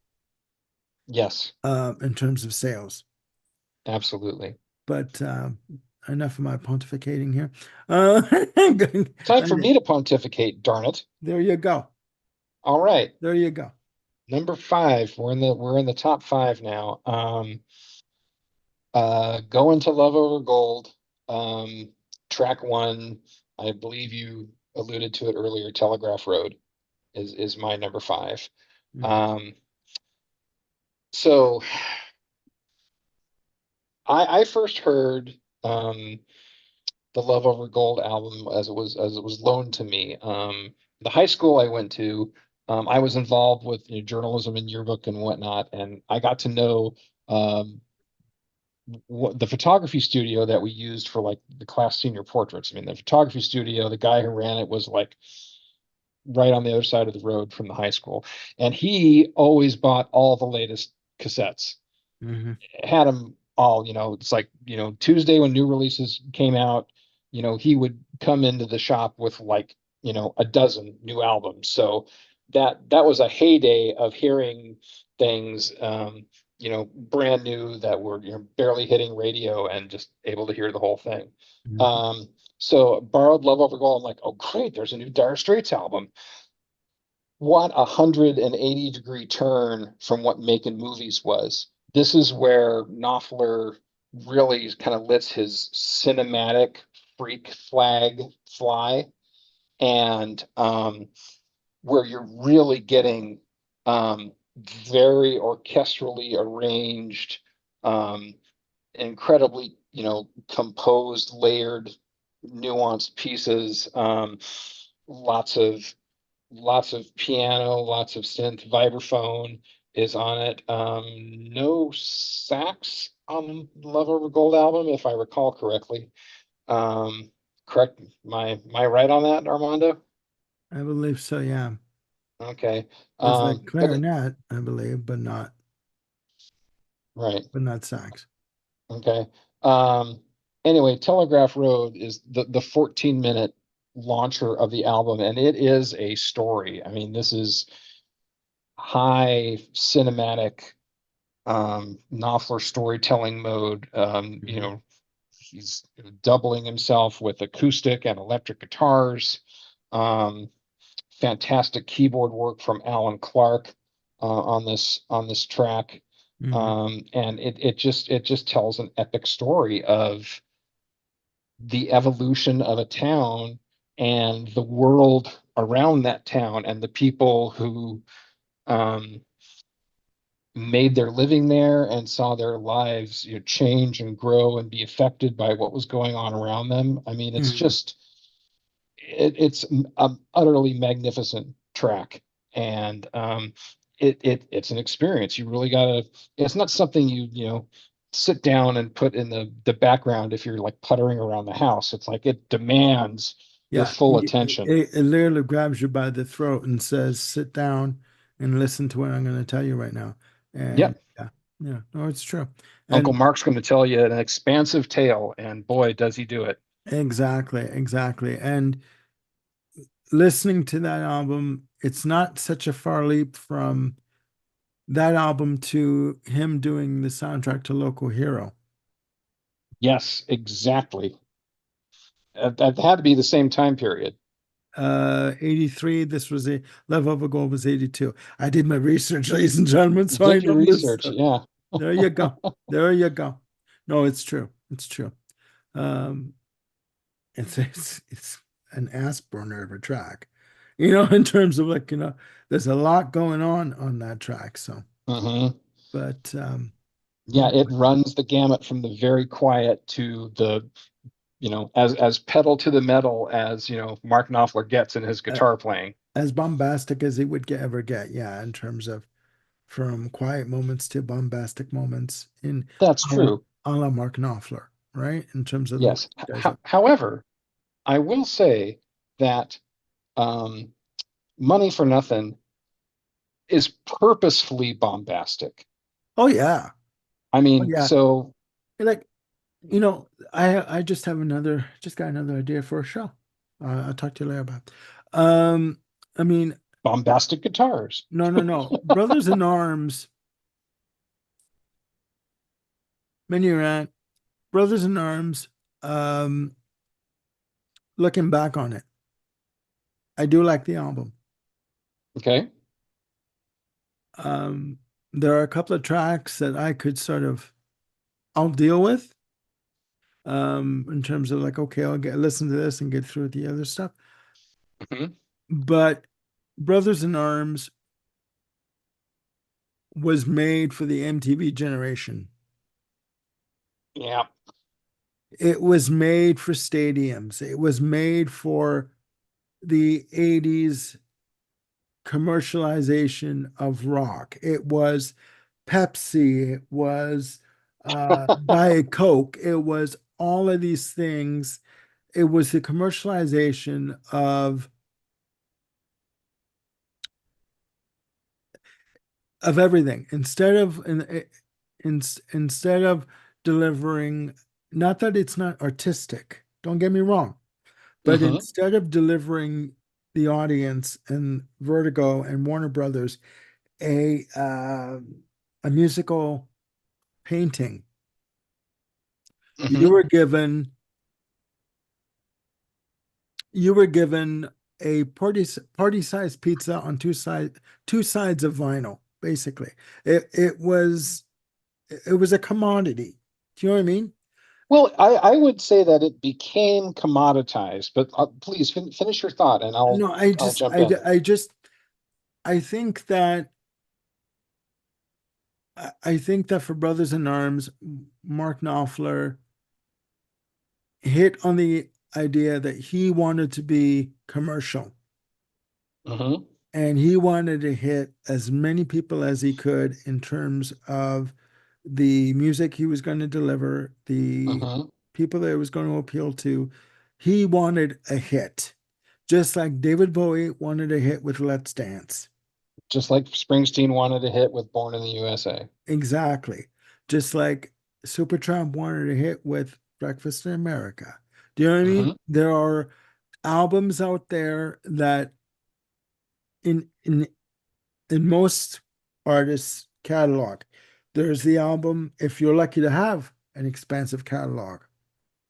yes, in terms of sales. absolutely. But enough of my pontificating here. Time for And me to pontificate, darn it. there you go. All right. There you go. Number five. We're in the top five now. Going to Love Over Gold. Track one, I believe you alluded to it earlier, Telegraph Road is my number five. Mhm. Um, so I first heard the Love Over Gold album as it was loaned to me. The high school I went to, I was involved with, journalism and yearbook and whatnot, and I got to know um, the photography studio that we used for like the class senior portraits. I mean, the photography studio, the guy who ran it was like right on the other side of the road from the high school, and he always bought all the latest cassettes. Mhm. Had them all. It's like, Tuesday when new releases came out, he would come into the shop with like, a dozen new albums. So that was a heyday of hearing things, brand new that were barely hitting radio and just able to hear the whole thing. Mhm. Um, so Borrowed Love Over Gold, I'm like, oh great, there's a new Dire Straits album. What a 180-degree turn from what making movies was. This is where Knopfler really kind of lets his cinematic freak flag fly, and where you're really getting very orchestrally arranged, um, incredibly, composed, layered, nuanced pieces. Lots of lots of piano, lots of synth, vibraphone is on it. No sax on Love Over Gold album, if I recall correctly. Um, correct? Am I right on that, Armando? I believe so, yeah. Okay. There's a But clarinet, I believe, right. but not sax. Okay. Um, anyway, Telegraph Road is the 14-minute launcher of the album, and it is a story. I mean, this is high cinematic Knopfler storytelling mode. Mhm. He's doubling himself with acoustic and electric guitars. Um, Fantastic keyboard work from Alan Clark on this track. Mhm. And it just tells an epic story of the evolution of a town and the world around that town and the people who um, made their living there and saw their lives, change and grow and be affected by what was going on around them. I mean, Mhm. it's an utterly magnificent track, and it's an experience. You really gotta. It's not something you sit down and put in the background if you're like puttering around the house. It's like it demands your Yeah, full attention. it literally grabs you by the throat and says, "Sit down and listen to what I'm going to tell you right now." And Yep. yeah, yeah, no, it's true. Uncle And Mark's going to tell you an expansive tale, and boy, does he do it. exactly, exactly. And listening to that album, it's not such a far leap from that album to him doing the soundtrack to Local Hero. Yes, exactly. That had to be the same time period. 83, this was a Love Over Gold was 82. I did my research, ladies and gentlemen, You so I did your know this research, stuff. yeah. There you go. There you go. No, it's true. It's true. Um, it's an ass burner of a track, in terms of like, there's a lot going on that track. So, Hmm. but Yeah, yeah, it runs the gamut from the very quiet to the, as pedal to the metal as, Mark Knopfler gets in his uh, guitar playing. as bombastic as it would ever get. Yeah, in terms of from quiet moments to bombastic moments in That's a la, true. a la Mark Knopfler, right? In terms of the way Yes. he does it. However, I will say that um, Money for Nothing is purposefully bombastic. Oh yeah. I Oh mean, yeah. so Like, I just got another idea for a show. I'll talk to you later about. Um, I mean, bombastic guitars. no, no, no. Brothers in Arms, Mini Rant, Brothers in Arms. Um, Looking back on it, I do like the album. Okay. Um, there are a couple of tracks that I could I'll deal with. In terms of like, okay, I'll listen to this and get through the other stuff. Mhm. But Brothers in Arms was made for the MTV generation. Yeah. It was made for stadiums. It was made for the 80s commercialization of rock. It was Pepsi. It was Diet Coke. It was all of these things. It was the commercialization of everything. Instead of delivering, not that it's not artistic, don't get me wrong, but Hmm. instead of delivering the audience and Vertigo and Warner Brothers a uh, a musical painting, you Hmm. were given you were given a party sized pizza on two sides of vinyl, basically. It was a commodity. Do you know what I mean? Well, I would say that it became commoditized, but please finish your thought and No, I'll jump in. I think that I think that for Brothers in Arms, Mark Knopfler hit on the idea that he wanted to be commercial Hmm. and he wanted to hit as many people as he could in terms of the music he was going to deliver, the Hmm. people that it was going to appeal to. He wanted a hit, just like David Bowie wanted a hit with Let's Dance. Just like Springsteen wanted to hit with Born in the USA. Exactly. Just like Supertramp wanted a hit with Breakfast in America. Do you know what I mean? Hmm. There are albums out there that in in in most artists' catalog, there's the album if you're lucky to have an expansive catalog,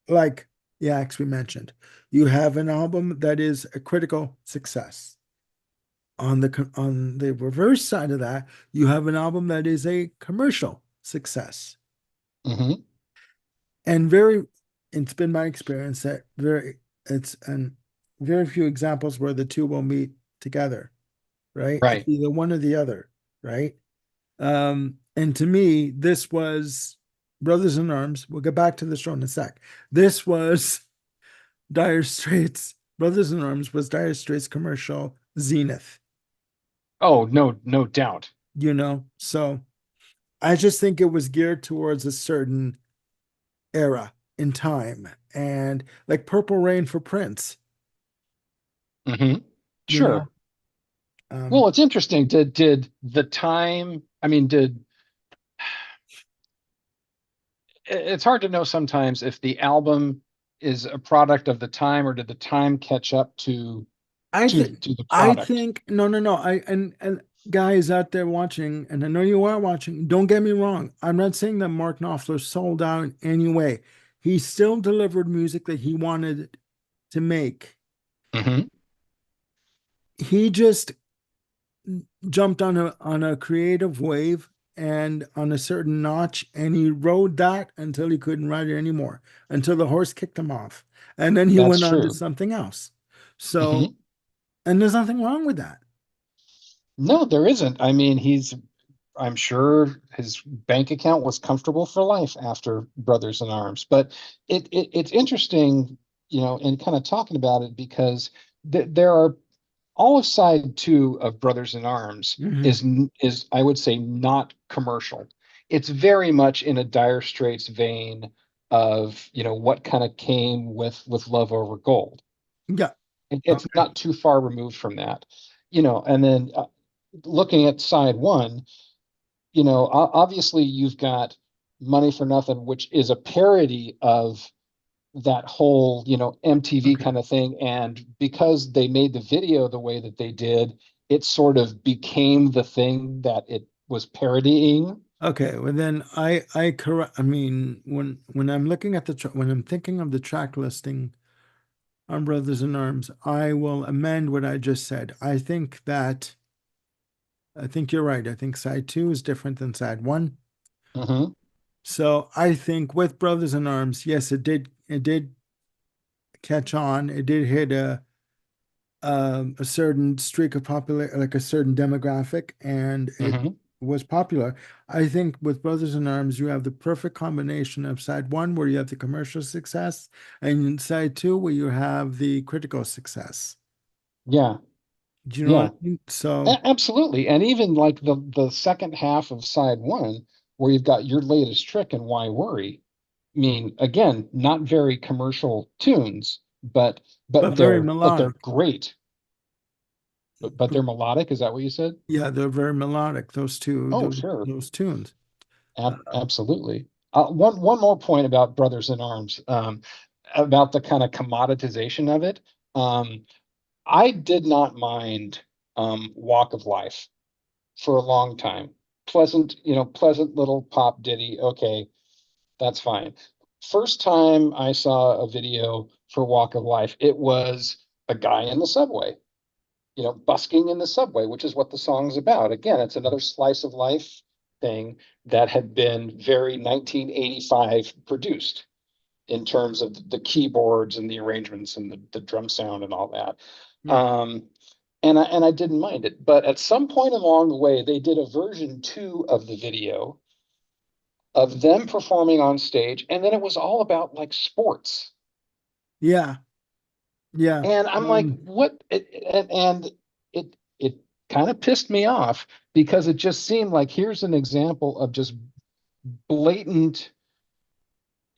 like the acts we mentioned. You have an album that is a critical success. On the reverse side of that, you have an album that is a commercial success. Hmm. And very, it's been my experience that it's an very few examples where the two will meet together, right? It's Right. either one or the other, right? And to me, this was Brothers in Arms. We'll get back to the show in a sec. This was Dire Straits. Brothers in Arms was Dire Straits commercial zenith, Oh, no, no doubt. So I just think it was geared towards a certain era in time. And like Purple Rain for Prince, Hmm. you know. Sure. Um, Well, it's interesting. Did the time, I mean, did it's hard to know sometimes if the album is a product of the time or did the time catch up I think to the I product? think no. And guys out there watching, and I know you are watching, don't get me wrong. I'm not saying that Mark Knopfler sold out in any way. He still delivered music that he wanted to make. Hmm. He just jumped on a creative wave and on a certain notch, and he rode that until he couldn't ride it anymore, until the horse kicked him off. And then he That's went on to true. something else. So, Hmm. and there's nothing wrong with that. No, there isn't. I mean, I'm sure his bank account was comfortable for life after Brothers in Arms. But it's interesting, and kind of talking about it because there are all of side two of Brothers in Arms Mhm. is I would say not commercial. It's very much in a Dire Straits vein of what kind of came with Love Over Gold. Yeah. It's Okay. not too far removed from that, and then looking at side one, obviously you've got Money for Nothing, which is a parody of that whole, MTV Okay. kind of thing. And because they made the video the way that they did, it sort of became the thing that it was parodying. Okay. Well, then I correct. I mean, when I'm looking at when I'm thinking of the track listing on Brothers in Arms, I will amend what I just said. I think you're right. I think side two is different than side one. Hmm. So I think with Brothers in Arms, yes, it did catch on. It did hit a certain streak of popular, like a certain demographic, and it Hmm. was popular. I think with Brothers in Arms, you have the perfect combination of side one, where you have the commercial success, and side two, where you have the critical success. Yeah, Do you know what yeah, I mean? So, absolutely. And even like the second half of side one, where you've got Your Latest Trick and Why Worry. I mean, again, not very commercial tunes, but but but very they're melodic. great. But they're melodic. Is that what you said? Yeah, they're very melodic. Oh, sure. Those tunes. Absolutely. One more point about Brothers in Arms, about the kind of commoditization of it. Um, I did not mind Walk of Life for a long time. pleasant, pleasant little pop ditty. Okay, that's fine. First time I saw a video for Walk of Life, it was a guy in the subway, busking in the subway, which is what the song's about. Again, it's another slice of life thing that had been very 1985 produced in terms of the keyboards and the arrangements and the drum sound and all that. Yeah. Um, and I didn't mind it. But at some point along the way, they did a version two of the video of them performing on stage, and then it was all about like sports. Yeah. Yeah. And I'm like, what? And it kind of pissed me off because it just seemed like here's an example of just blatant,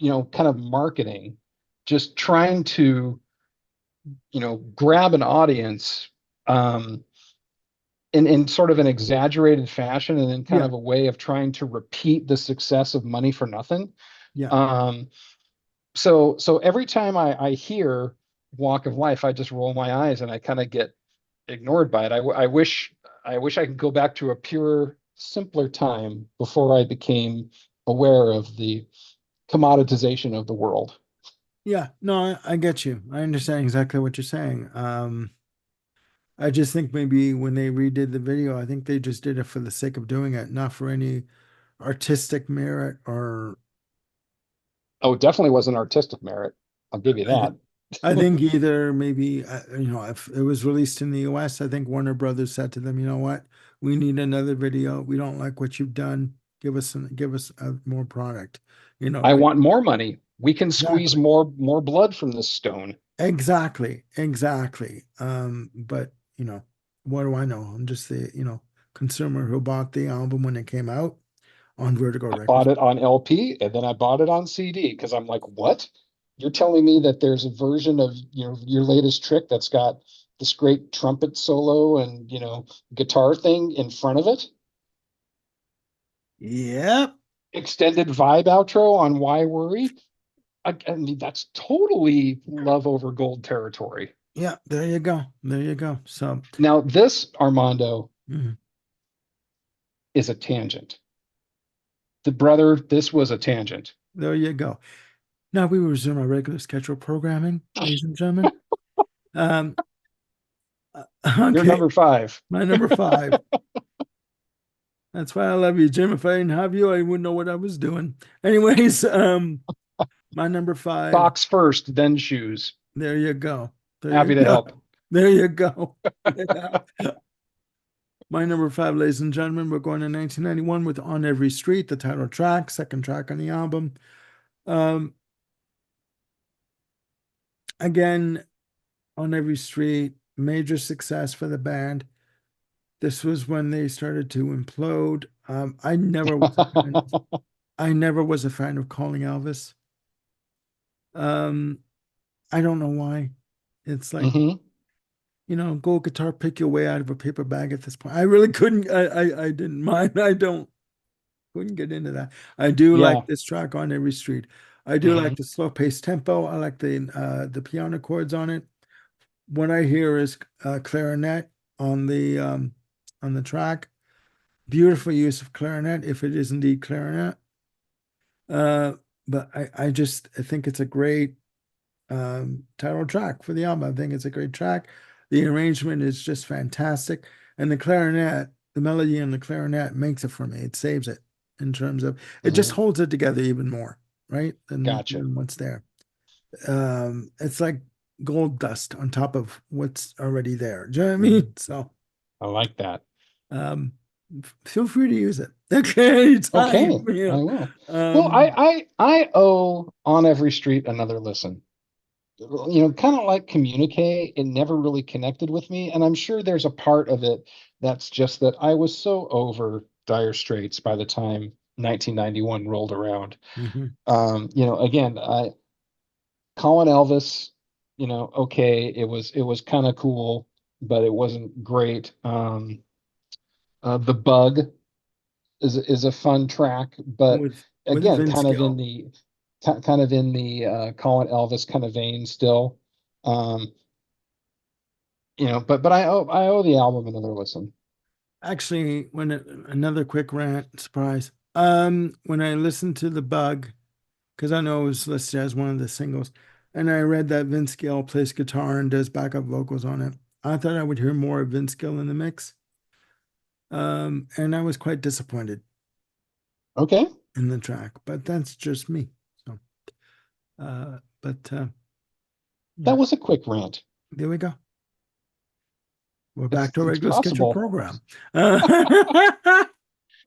kind of marketing, just trying to, grab an audience, um, in sort of an exaggerated fashion and in kind Yeah. of a way of trying to repeat the success of Money for Nothing. Yeah. Um, so every time I hear Walk of Life, I just roll my eyes and I kind of get ignored by it. I wish I could go back to a pure, simpler time before I became aware of the commoditization of the world. Yeah. No, I get you. I understand exactly what you're saying. I just think maybe when they redid the video, I think they just did it for the sake of doing it, not for any artistic merit or Oh, it definitely wasn't artistic merit. I'll give you I that. think I think either maybe if it was released in the US, I think Warner Brothers said to them, you know what, we need another video. We don't like what you've done. Give us more product. I want more money. We can squeeze Exactly. more blood from this stone. Exactly. But what do I know? I'm just the, consumer who bought the album when it came out on Vertigo I bought Records. it on LP and then I bought it on CD because I'm like, what? You're telling me that there's a version of your latest trick that's got this great trumpet solo and guitar thing in front of it? Yep. Extended vibe outro on Why Worry? I mean, that's totally love over gold territory. Yeah, there you go. There you go. So, Now, this Armando mhm, is a tangent. The brother, this was a tangent. there you go. Now we will resume our regular scheduled programming, ladies and gentlemen. Um, You're okay, number five. my number five. That's why I love you, Jim. If I didn't have you, I wouldn't know what I was doing. Anyways, my number five. Socks first, then shoes. There you go. There you Happy to go. help. There you go. Yeah. My number five, ladies and gentlemen, we're going to 1991 with On Every Street, the title track, second track on the album. Um, again, On Every Street, major success for the band. This was when they started to implode. I never was a fan of Calling Elvis. Um, I don't know why. It's like, Hmm. go guitar, pick your way out of a paper bag at this point. I really couldn't, I didn't mind. I don't couldn't get into that. I do like Yeah. this track On Every Street. I do like Hmm. the slow paced tempo. I like the piano chords on it. What I hear is clarinet on the track. Beautiful use of clarinet, if it is indeed clarinet. Uh, but I think it's a great title track for the album. I think it's a great track. The arrangement is just fantastic, and the clarinet, the melody in the clarinet makes it for me. It saves it in terms of it just Hmm. holds it together even more, right? Gotcha. Than what's there. It's like gold dust on top of what's already there. Do you know what I Mhm. mean? So, I like that. um, feel free to use it. Okay, anytime. Okay, I will. Well, Um, I owe On Every Street another listen. Kind of like Communique, it never really connected with me, and I'm sure there's a part of it that's just that I was so over Dire Straits by the time 1991 rolled around. mhm. Again, Colin Elvis, okay, it was kind of cool, but it wasn't great. The Bug is a fun track, but With again, Vince Gill. kind of in the Colin Elvis kind of vein still. Um, but I owe the album another listen. Actually, another quick rant, surprise. When I listened to The Bug, because I know it was listed as one of the singles, and I read that Vince Gill plays guitar and does backup vocals on it, I thought I would hear more of Vince Gill in the mix. And I was quite disappointed Okay, in the track, but that's just me. So, but that yeah, was a quick rant. there we go. We're back to a It's regular scheduled possible. program.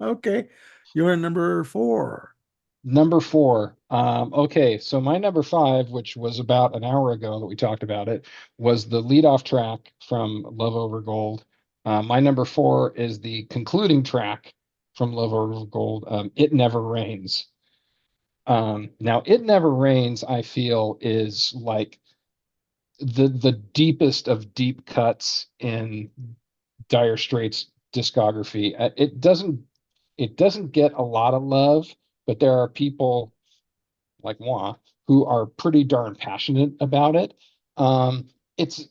Okay, you're number four. Number four. Okay, so my number five, which was about an hour ago that we talked about it, was the leadoff track from Love Over Gold. My number four is the concluding track from Love Over Gold, It Never Rains. Now, It Never Rains, I feel, is like the deepest of deep cuts in Dire Straits discography. It doesn't get a lot of love, but there are people like moi who are pretty darn passionate about it. Um, it's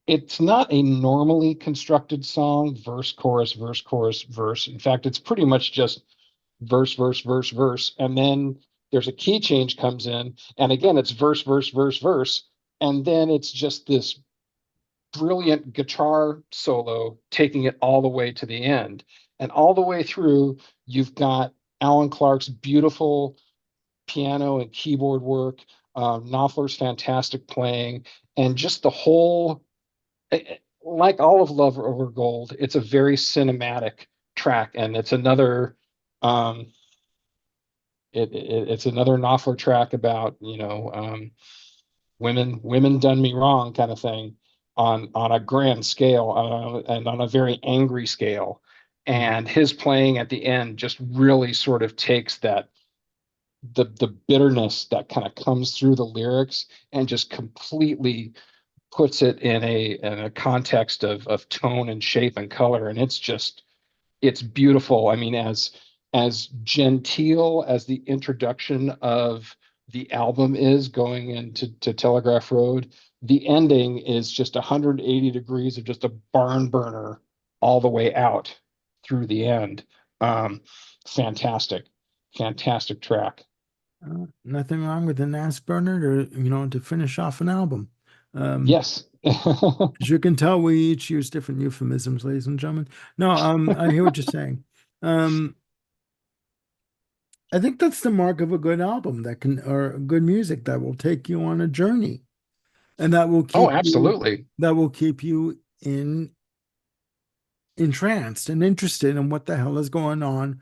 it's not a normally constructed song, verse, chorus, verse, chorus, verse. In fact, it's pretty much just verse, verse, verse, verse, and then there's a key change comes in, and again it's verse, verse, verse, verse, and then it's just this brilliant guitar solo taking it all the way to the end. And all the way through, you've got Alan Clark's beautiful piano and keyboard work, Knopfler's fantastic playing, and just the whole, like all of Love Over Gold, it's a very cinematic track, and it's another, it's another Knopfler track about women done me wrong kind of thing on a grand scale, and on a very angry scale. Mhm. And his playing at the end just really sort of takes that the bitterness that kind of comes through the lyrics and just completely puts it in a context of tone and shape and color, and it's beautiful. I mean, as genteel as the introduction of the album is going into Telegraph Road, the ending is just 180 degrees of just a barn burner all the way out through the end. Um, fantastic, fantastic track. Nothing wrong with an ass burner to finish off an album. Um, Yes. as you can tell, we each use different euphemisms, ladies and gentlemen. No, I hear what you're saying. Um, I think that's the mark of a good album or good music that will take you on a journey and Oh, absolutely. that will keep you entranced and interested in what the hell is going on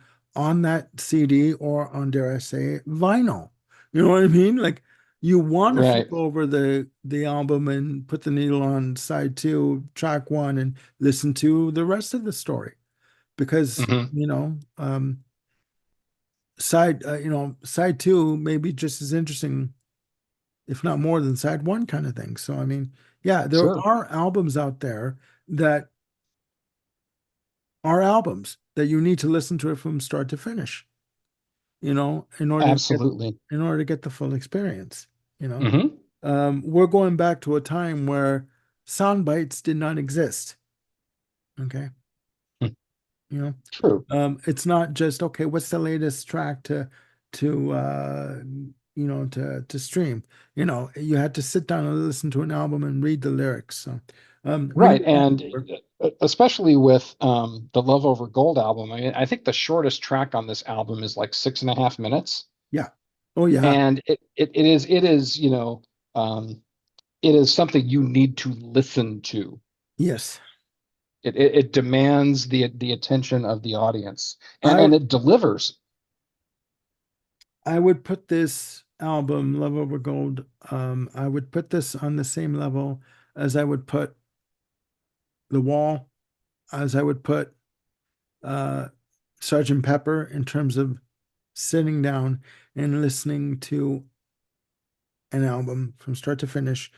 that CD or on, dare I say, vinyl. You know what I mean? Like you want to flip Right. over the album and put the needle on side two, track one, and listen to the rest of the story because Hmm. side two may be just as interesting, if not more than side one kind of thing. So I mean, yeah, there Sure. are albums out there that are albums that you need to listen to it from start to finish, Absolutely. in order to get the full experience, you know. Hmm. We're going back to a time where sound bites did not exist. Okay. You know, True. it's not just okay, what's the latest track to to stream. You had to sit down and listen to an album and read the lyrics. So we Right. knew that. And especially with the Love Over Gold album, I mean, I think the shortest track on this album is like 6.5 minutes. Yeah. Oh yeah. And it is, it is something you need to listen to. Yes. It demands the attention of the audience, and I and it delivers. I would put this album, Love Over Gold, I would put this on the same level as I would put The Wall, as I would put uh, Sergeant Pepper in terms of sitting down and listening to an album from start to finish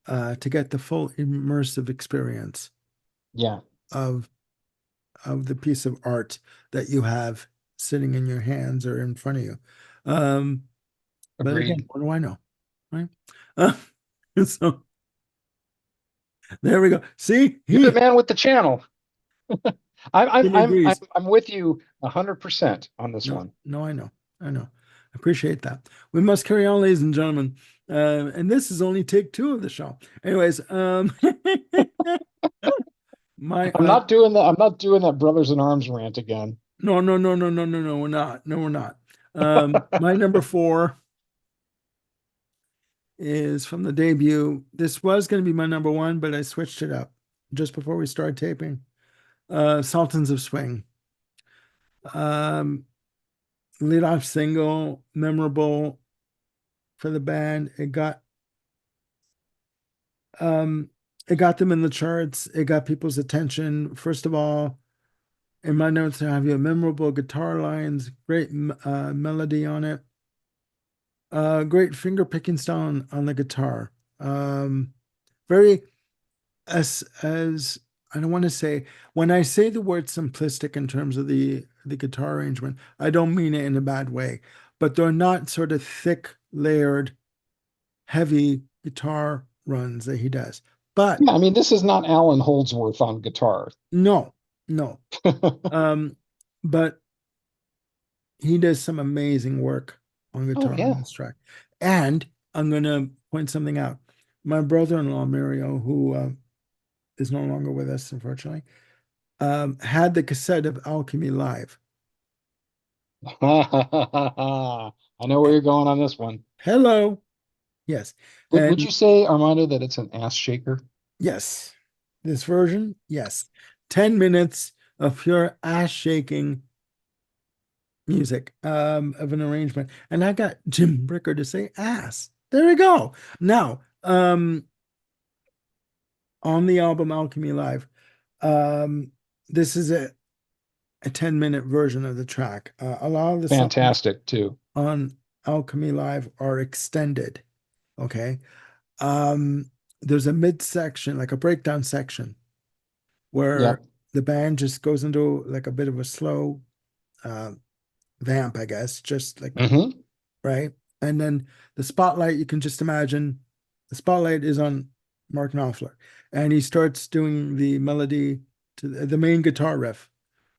to get the full immersive experience Yeah, of the piece of art that you have sitting in your hands or in front of you. Um, but again, agreed. what do I know, right? Uh, so There we go. See, You're the he man with the channel. he agrees. I'm with you 100% on this No, one. no, I know. I know. Appreciate that. We must carry on, ladies and gentlemen. And this is only take two of the show. Anyways, my I'm not doing that brothers in arms rant again. no, no, no, no, no, no, no, we're not. No, we're not. My number four is from the debut. This was going to be my number one, but I switched it up just before we started taping. Sultans of Swing. Um, Lead off single, memorable for the band. Um, it got them in the charts. It got people's attention. First of all, in my notes, I have you memorable guitar lines, great melody on it, great finger picking style on the guitar. Very as I don't want to say when I say the word simplistic in terms of the guitar arrangement, I don't mean it in a bad way, but they're not sort of thick, layered, heavy guitar runs that he does. But Yeah, I mean, this is not Alan Holdsworth on guitar. no, no. Um, but he does some amazing work on Oh, guitar on yeah. this track. And I'm gonna point something out. My brother-in-law Mario, who is no longer with us, unfortunately, had the cassette of Alchemy Live. I know where you're going on this one. Hello. Yes. Would And you say, Armando, that it's an ass shaker? yes, this version, yes. 10 minutes of pure ass shaking music of an arrangement. And I got Jim Bricker to say ass. There we go. Now, on the album Alchemy Live, um, this is a 10-minute version of the track. A lot of the songs Fantastic, too. on Alchemy Live are extended. Okay. Um, there's a midsection, like a breakdown section, where Yep. the band just goes into like a bit of a slow uh, vamp, I guess, just like Hmm. right. And then the spotlight, you can just imagine the spotlight is on Mark Knopfler, and he starts doing the melody to the main guitar riff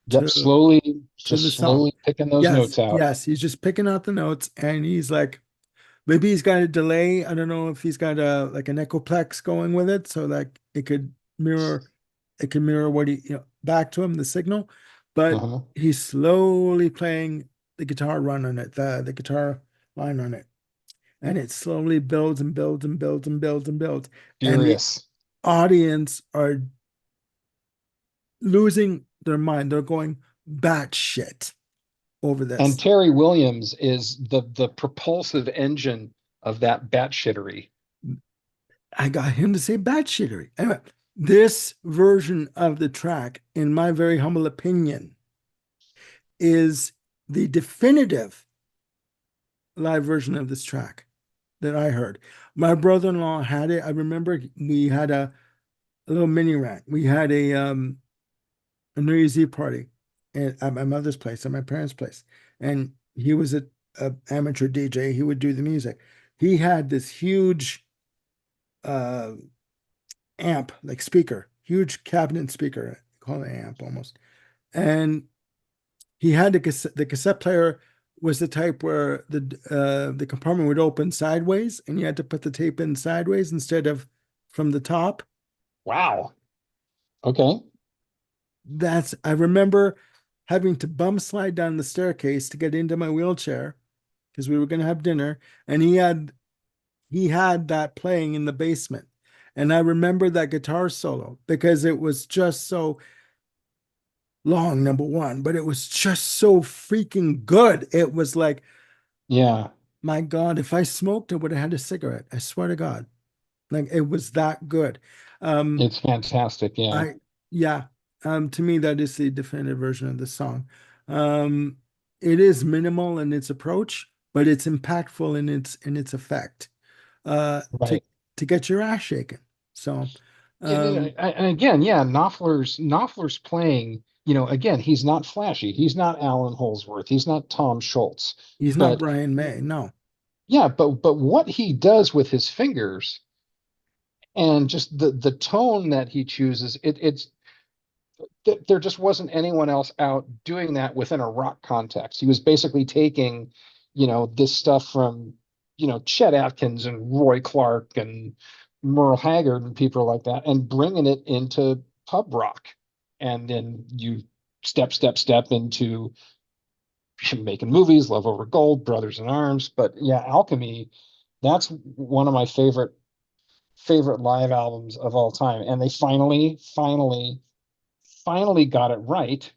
Yep. to Slowly, to just the song. slowly picking those Yes, notes out. yes, he's just picking out the notes, and he's like, maybe he's got a delay. I don't know if he's got a like an echoplex going with it, so that mirror, it can mirror what he, back to him the signal, but Uh-huh. he's slowly playing the guitar run on it, the guitar line on it, and it slowly builds and builds and builds and builds and builds, and the Furious. audience are losing their mind. They're going batshit over And this. Terry Williams is the propulsive engine of that batshittery. I got him to say batshittery. Anyway, this version of the track, in my very humble opinion, is the definitive live version of this track that I heard. My brother-in-law had it. I remember we had a little mini rant. We had a New Year's Eve party at my mother's place, at my parents' place, and he was a amateur DJ. He would do the music. He had this huge uh, amp, like speaker, huge cabinet speaker, call it amp almost. And he had the cassette player was the type where the compartment would open sideways, and you had to put the tape in sideways instead of from the top. Wow. Okay. That's I remember having to bum slide down the staircase to get into my wheelchair because we were going to have dinner, and he had that playing in the basement. And I remember that guitar solo because it was just so long, number one, but it was just so freaking good. It was like, Yeah. my God, if I smoked, I would have had a cigarette. I swear to God. Like it was that good. Um, It's fantastic. Yeah. I yeah, to me that is the definitive version of the song. Um, it is minimal in its approach, but it's impactful in its effect. To Right. get your ass shaken. So, um, And again, yeah, Knopfler's playing, again, he's not flashy. He's not Alan Holdsworth. He's not Tom Schultz. he's not But Brian May. No, yeah, but what he does with his fingers, and just the tone that he chooses, there just wasn't anyone else out doing that within a rock context. He was basically taking, this stuff from, Chet Atkins and Roy Clark and Merle Haggard and people like that, and bringing it into pub rock. And then you step into making movies, Love Over Gold, Brothers in Arms. But yeah, Alchemy, that's one of my favorite live albums of all time. And they finally got it right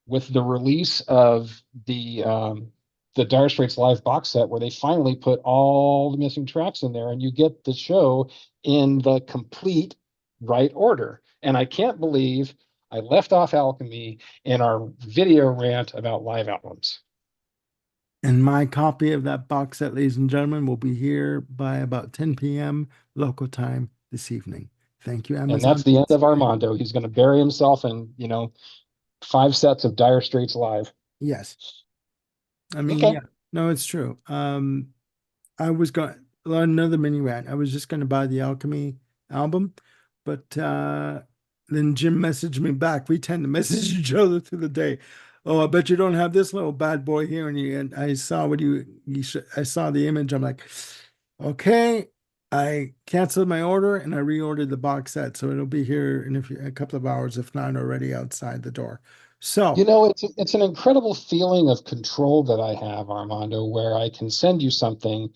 with the release of the Dire Straits live box set, where they finally put all the missing tracks in there, and you get the show in the complete right order. And I can't believe I left off Alchemy in our video rant about live albums. And my copy of that box set, ladies and gentlemen, will be here by about 10 p.m. local time this evening. Thank you, And that's Amazon, the end once of again. Armando. He's going to bury himself in, 5 sets of Dire Straits live. Yes. I mean, Okay. yeah. No, it's true. I was going another mini rant. I was just going to buy the Alchemy album, but then Jim messaged me back. We tend to message each other through the day. Oh, I bet you don't have this little bad boy here. And I saw what I saw the image. I'm like, okay. I canceled my order and I reordered the box set, so it'll be here in a couple of hours, if not already outside the door. So, It's an incredible feeling of control that I have, Armando, where I can send you something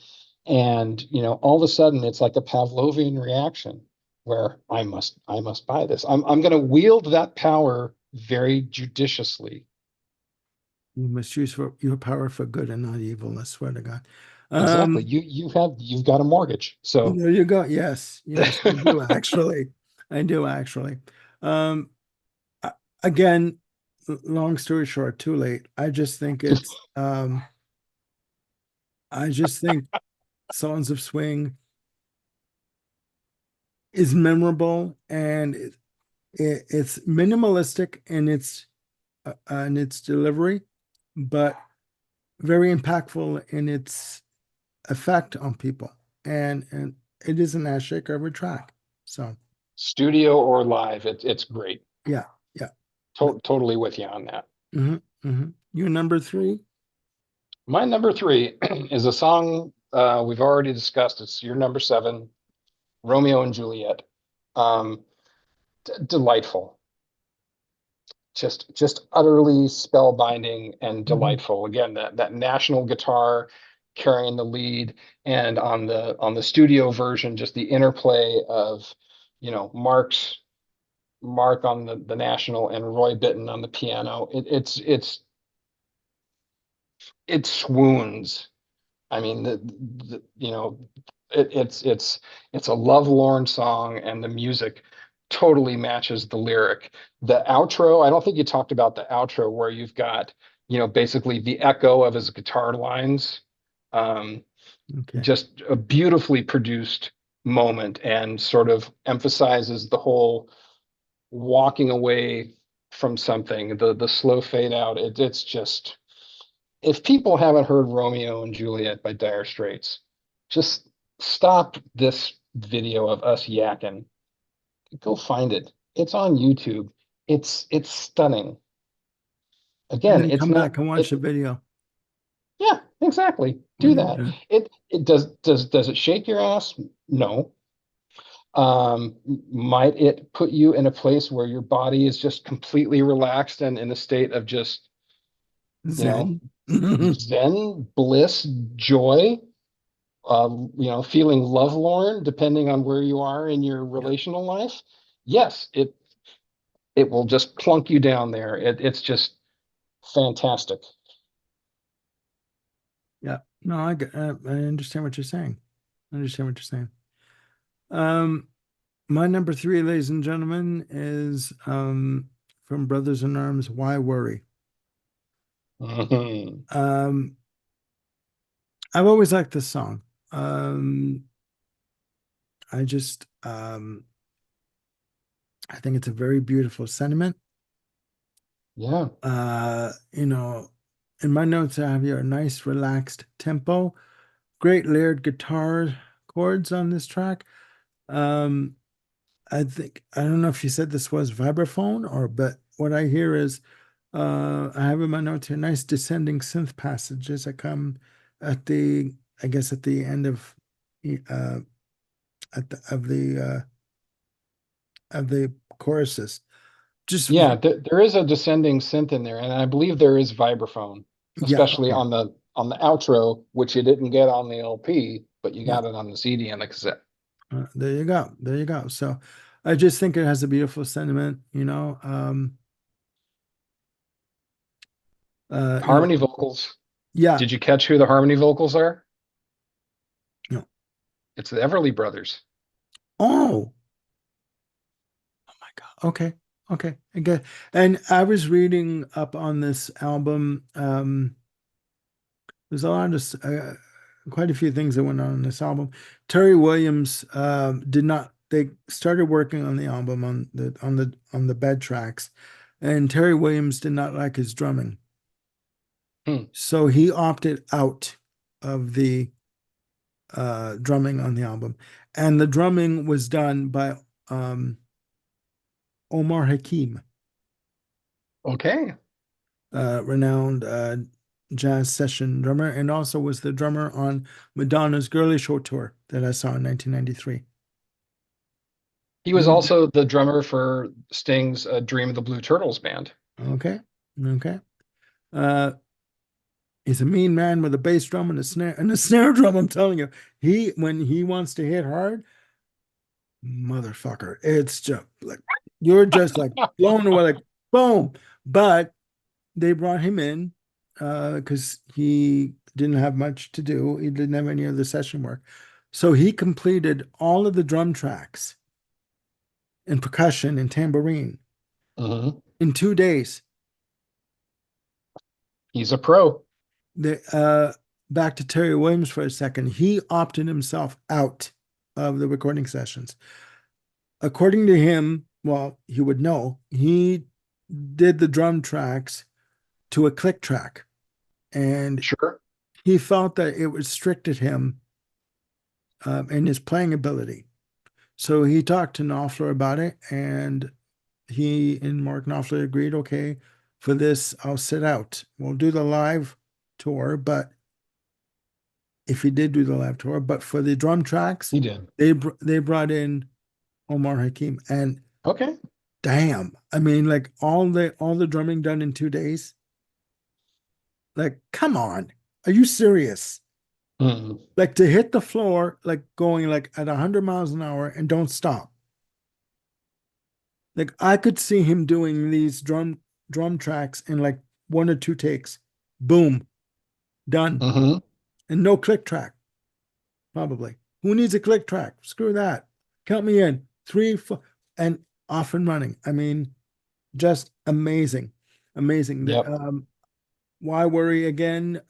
and, all of a sudden it's like a Pavlovian reaction where I must buy this. I'm going to wield that power very judiciously. you must use for your power for good and not evil. I swear to God. Exactly. Um, You've got a mortgage. So there you go. Yes, yes, I do actually. I do actually. Um, a- Again, long story short, too late. I just think Songs of Swing is memorable and it's minimalistic in its delivery, but very impactful in its effect on people. And it is an ass shaker every track. So studio or live, it's great. yeah, yeah. Totally with you on that. Your number three? My number three is a song we've already discussed. It's your number seven, Romeo and Juliet. Um, Delightful, just utterly spellbinding and Mhm. delightful. Again, that national guitar carrying the lead, and on the studio version, just the interplay of, Mark on the national and Roy Bittan on the piano. It swoons. I mean, it's a lovelorn song, and the music totally matches the lyric. The outro, I don't think you talked about the outro, where you've got, basically the echo of his guitar lines. Um, Okay. just a beautifully produced moment, and sort of emphasizes the whole walking away from something, the slow fade out. It's just, if people haven't heard Romeo and Juliet by Dire Straits, just stop this video of us yakking. Go find it. It's on YouTube. It's stunning. And Again, then it's come not back and watch it. the video Yeah, exactly. when Do you're that. done. It does it shake your ass? No. Might it put you in a place where your body is just completely relaxed and in a state of just, you know, Zen. zen, bliss, joy? Feeling lovelorn, depending on where you are in your Yeah, relational life. Yes, it will just plunk you down there. It's just fantastic. yeah. No, I understand what you're saying. I understand what you're saying. Um, my number three, ladies and gentlemen, is from Brothers in Arms, Why Worry? Mhm. Um, I've always liked this song. Um, I just I think it's a very beautiful sentiment. Yeah, You know, in my notes I have here a nice relaxed tempo, great layered guitar chords on this track, Um, I think I don't know if you said this was vibraphone or, but what I hear is, I have in my notes here nice descending synth passages that come at the, I guess at the end uh, at the, of the choruses. Just Yeah, there is a descending synth in there, and I believe there is vibraphone, yeah, especially okay, on the outro, which you didn't get on the LP, but you yeah. got it on the CD and the cassette. There you go. There you go. So I just think it has a beautiful sentiment, you know, Harmony vocals. yeah, Did you catch who the harmony vocals are? you know, It's the Everly Brothers. oh, oh my God. Okay. Okay. I get, and I was reading up on this album. There's a lot of quite a few things that went on in this album. Terry Williams did not. They started working on the album on the bed tracks, and Terry Williams did not like his drumming, Hmm. so he opted out of the drumming on the album, and the drumming was done by Omar Hakim, Okay. renowned jazz session drummer, and also was the drummer on Madonna's Girly Show tour that I saw in 1993. He He was would, also the drummer for Sting's Dream of the Blue Turtles band. okay, okay. Uh, he's a mean man with a bass drum and a snare drum. I'm telling you, he when he wants to hit hard, motherfucker, it's just like you're just like blown away, like boom. But they brought him in because he didn't have much to do. He didn't have any other session work. So he completed all of the drum tracks and percussion and tambourine Hmm. in 2 days. He's a pro. The, back to Terry Williams for a second. He opted himself out of the recording sessions. According to him, well, he would know, he did the drum tracks to a click track. And Sure. he felt that it restricted him in his playing ability. So he talked to Knopfler about it, and he and Mark Knopfler agreed, okay, for this, I'll sit out. We'll do the live tour, but if he did do the live tour, but for the drum tracks, He did. they brought in Omar Hakim, and Okay. damn, I mean, like all the drumming done in 2 days. Like, come on, are you serious? Hmm. Like to hit the floor, like going like at 100 miles an hour and don't stop. Like I could see him doing these drum tracks in like 1 or 2 takes. Boom, done. Hmm. And no click track, probably. Who needs a click track? Screw that. Count me in. Three, four, and off and running. I mean, just amazing. Amazing. Yep. Why worry again?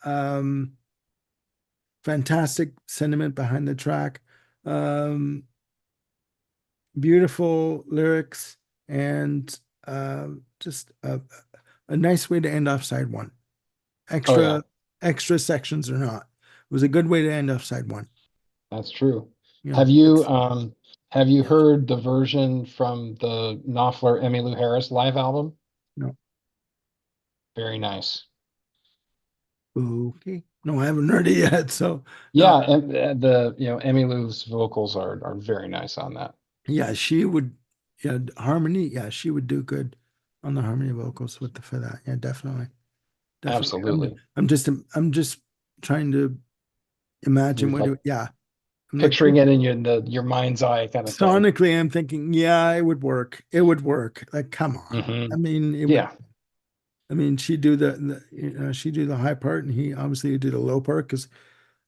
Fantastic sentiment behind the track. Um, Beautiful lyrics and just a nice way to end off side one. Oh yeah, Extra sections or not. It was a good way to end off side one. that's true. You Have know, you it's um have you yeah, heard the version from the Knopfler Emmylou Harris live album? no. Very nice. Okay. No, I haven't heard it yet. So no, Yeah, and the Emmylou's vocals are very nice on that. yeah, yeah, harmony, yeah, she would do good on the harmony vocals with the for that. Yeah, definitely. Definitely. Absolutely. I'm just trying to imagine You're what like it, yeah. I'm like picturing it in your mind's eye kind of thing. sonically, I'm thinking, yeah, it would work. It would work. Like, come on. I Hmm. mean, it would. Yeah. I mean, she do she do the high part, and he obviously would do the low part because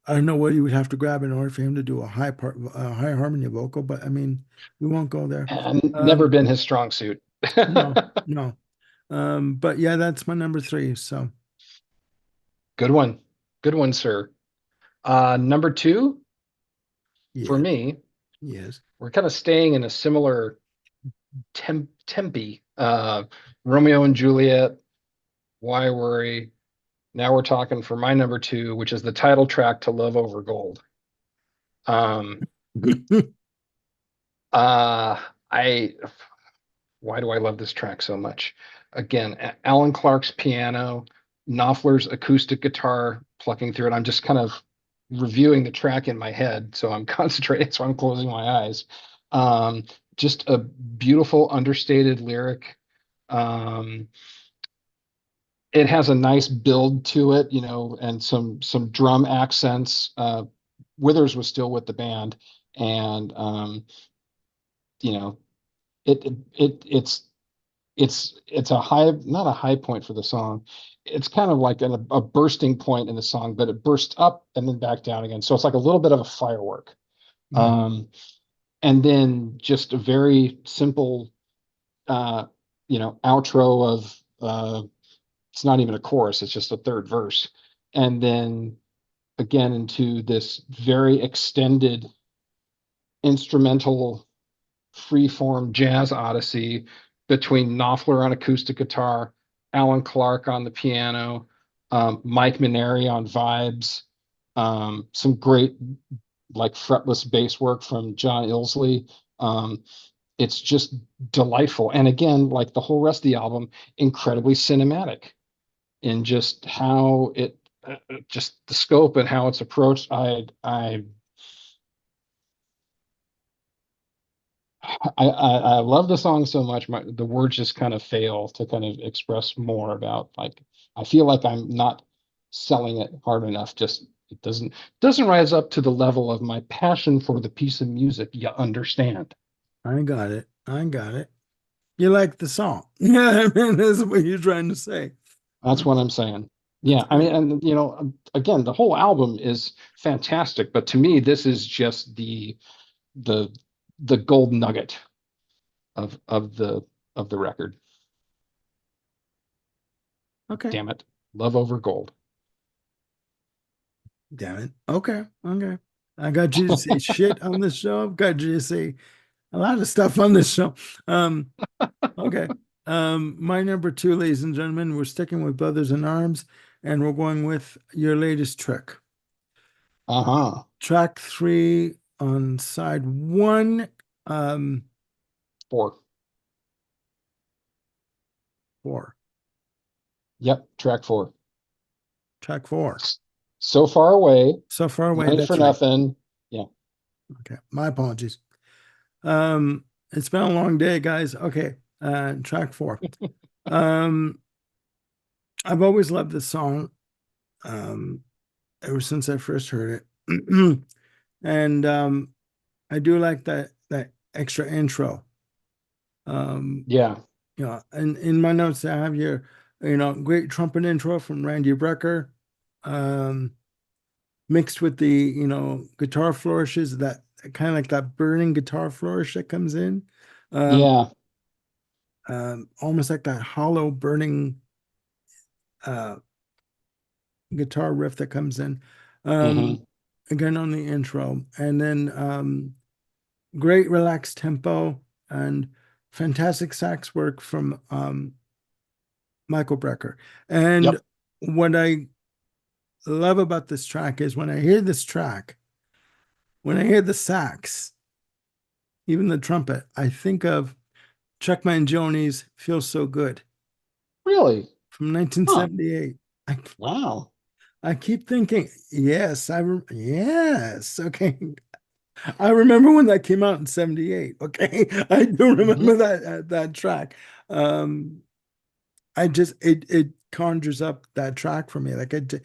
I don't know what he would have to grab in order for him to do a high part, a high harmony vocal. But I mean, we won't go there. And never Um, been his strong suit. no, no. But yeah, that's my number three. So Good one. Good one, sir. Number two for yes, me, yes. we're kind of staying in a similar tempi. Romeo and Juliet, Why Worry? Now we're talking for my number two, which is the title track to Love Over Gold. Um, I why do I love this track so much? Again, Alan Clark's piano, Knopfler's acoustic guitar plucking through it. I'm just kind of reviewing the track in my head, so I'm concentrating, so I'm closing my eyes. Um, just a beautiful, understated lyric. Um, it has a nice build to it, and some drum accents. Withers was still with the band, and you know, it's a high, not a high point for the song. It's kind of like a bursting point in the song, but it bursts up and then back down again. So it's like a little bit of a firework. Mhm. Um, and then just a very simple, uh, outro of it's not even a chorus; it's just a third verse, and then again into this very extended instrumental freeform jazz odyssey between Knopfler on acoustic guitar, Alan Clark on the piano, Mike Mineri on vibes, some great like fretless bass work from John Illsley. It's just delightful. And again, like the whole rest of the album, incredibly cinematic in just how just the scope and how it's approached. I love the song so much. The words just kind of fail to kind of express more about like I feel like I'm not selling it hard enough. Just it doesn't rise up to the level of my passion for the piece of music. You understand? I got it. I got it. You like the song. Yeah, I mean, that's what you're trying to say. That's what I'm saying. That's Yeah, I good. mean, and again, the whole album is fantastic, but to me, this is just the the gold nugget of the record. Okay. Damn it, love over gold. Damn it. Okay. Okay. I got you to say shit on this show. I've got you to say a lot of stuff on this show. Um, okay. My number two, ladies and gentlemen, we're sticking with Brothers in Arms, and we're going with your latest trick. Uh-huh. Track three on side one, um, Four. four. Yep, track four. Track four. So far away, So far away, money for that's right. nothing. Yeah. Okay. My apologies. It's been a long day, guys. Okay. Track four. Um, I've always loved this song. Um, ever since I first heard it. And I do like that extra intro. Um, Yeah. and in my notes I have here, great trumpet intro from Randy Brecker, um, mixed with the, guitar flourishes, that kind of like that burning guitar flourish that comes in. Um, Yeah. almost like that hollow burning uh guitar riff that comes in. Um, Hmm. again on the intro. And then great relaxed tempo and fantastic sax work from Michael Brecker. And Yep. what I love about this track is when I hear this track, when I hear the sax, even the trumpet, I think of Chuck Mangione's Feels So Good Really? from Huh. 1978. I, Wow. I keep thinking, yes, yes, okay. I remember when that came out in 78. Okay. I do remember Hmm. that track. Um, I just it conjures up that track for me. Like it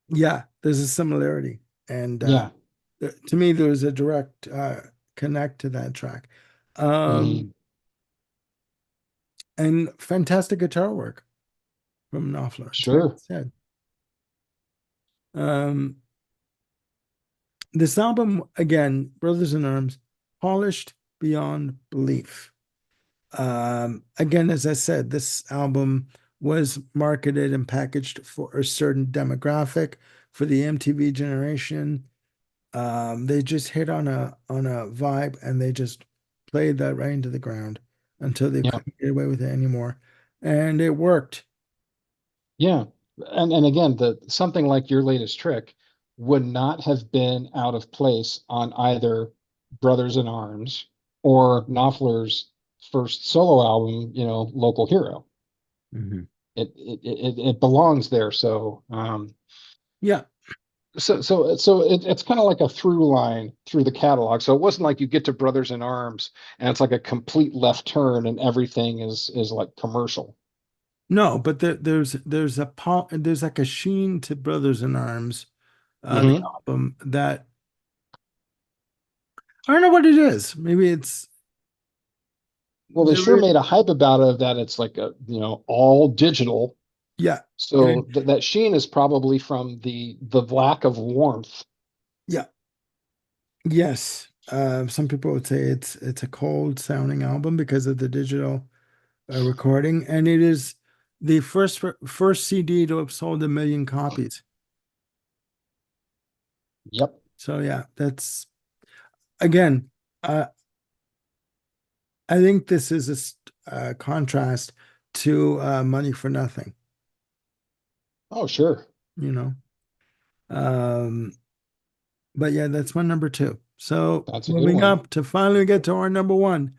yeah, there's a similarity. And Yeah. to me there was a direct connect to that track. Um Hmm. and fantastic guitar work from Knopfler. It's got to be Sure. said. Um this album again, Brothers in Arms, polished beyond belief. Again, as I said, this album was marketed and packaged for a certain demographic for the MTV generation. They just hit on a vibe and they just played that right into the ground until they Yeah. couldn't get away with it anymore. And it worked. Yeah. And again, the something like your latest trick would not have been out of place on either Brothers in Arms or Knopfler's first solo album, Local Hero. Mhm. It belongs there. Yeah. It's kind of like a through line through the catalog. So it wasn't like you get to Brothers in Arms and it's like a complete left turn and everything is like commercial. No, but there's like a sheen to Brothers in Arms, the Hmm. album that I don't know what it is. Maybe it's Well, they sure there. made a hype about it that it's like a, all digital. Yeah, So and that sheen is probably from the lack of warmth. yeah, yes. Some people would say it's a cold sounding album because of the digital recording, and it is the first CD to have sold 1 million copies. Yep. So yeah, that's again. Uh, I think this is a contrast to Money for Nothing. Oh, sure. You know, um, but yeah, that's my number two. So That's a good moving one. up to finally get to our number one,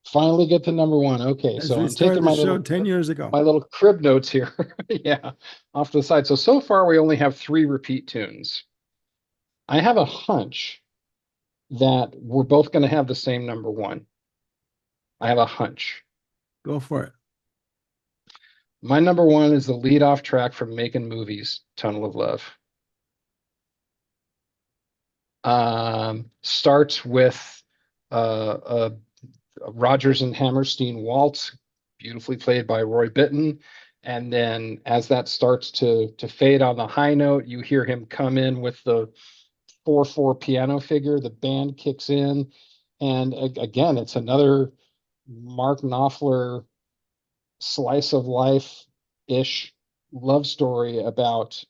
Finally get to number one. Okay, as so we I'm started taking the my show little 10 years ago. my little crib notes here. Yeah, off to the side. So far we only have three repeat tunes. I have a hunch that we're both going to have the same number one. I have a hunch. Go for it. My number one is the lead off track from Making Movies, Tunnel of Love. Starts with a Rodgers and Hammerstein waltz, beautifully played by Roy Bittan. And then as that starts to fade on the high note, you hear him come in with the 4/4 piano figure. The band kicks in. And again, it's another Mark Knopfler slice of life ish love story about,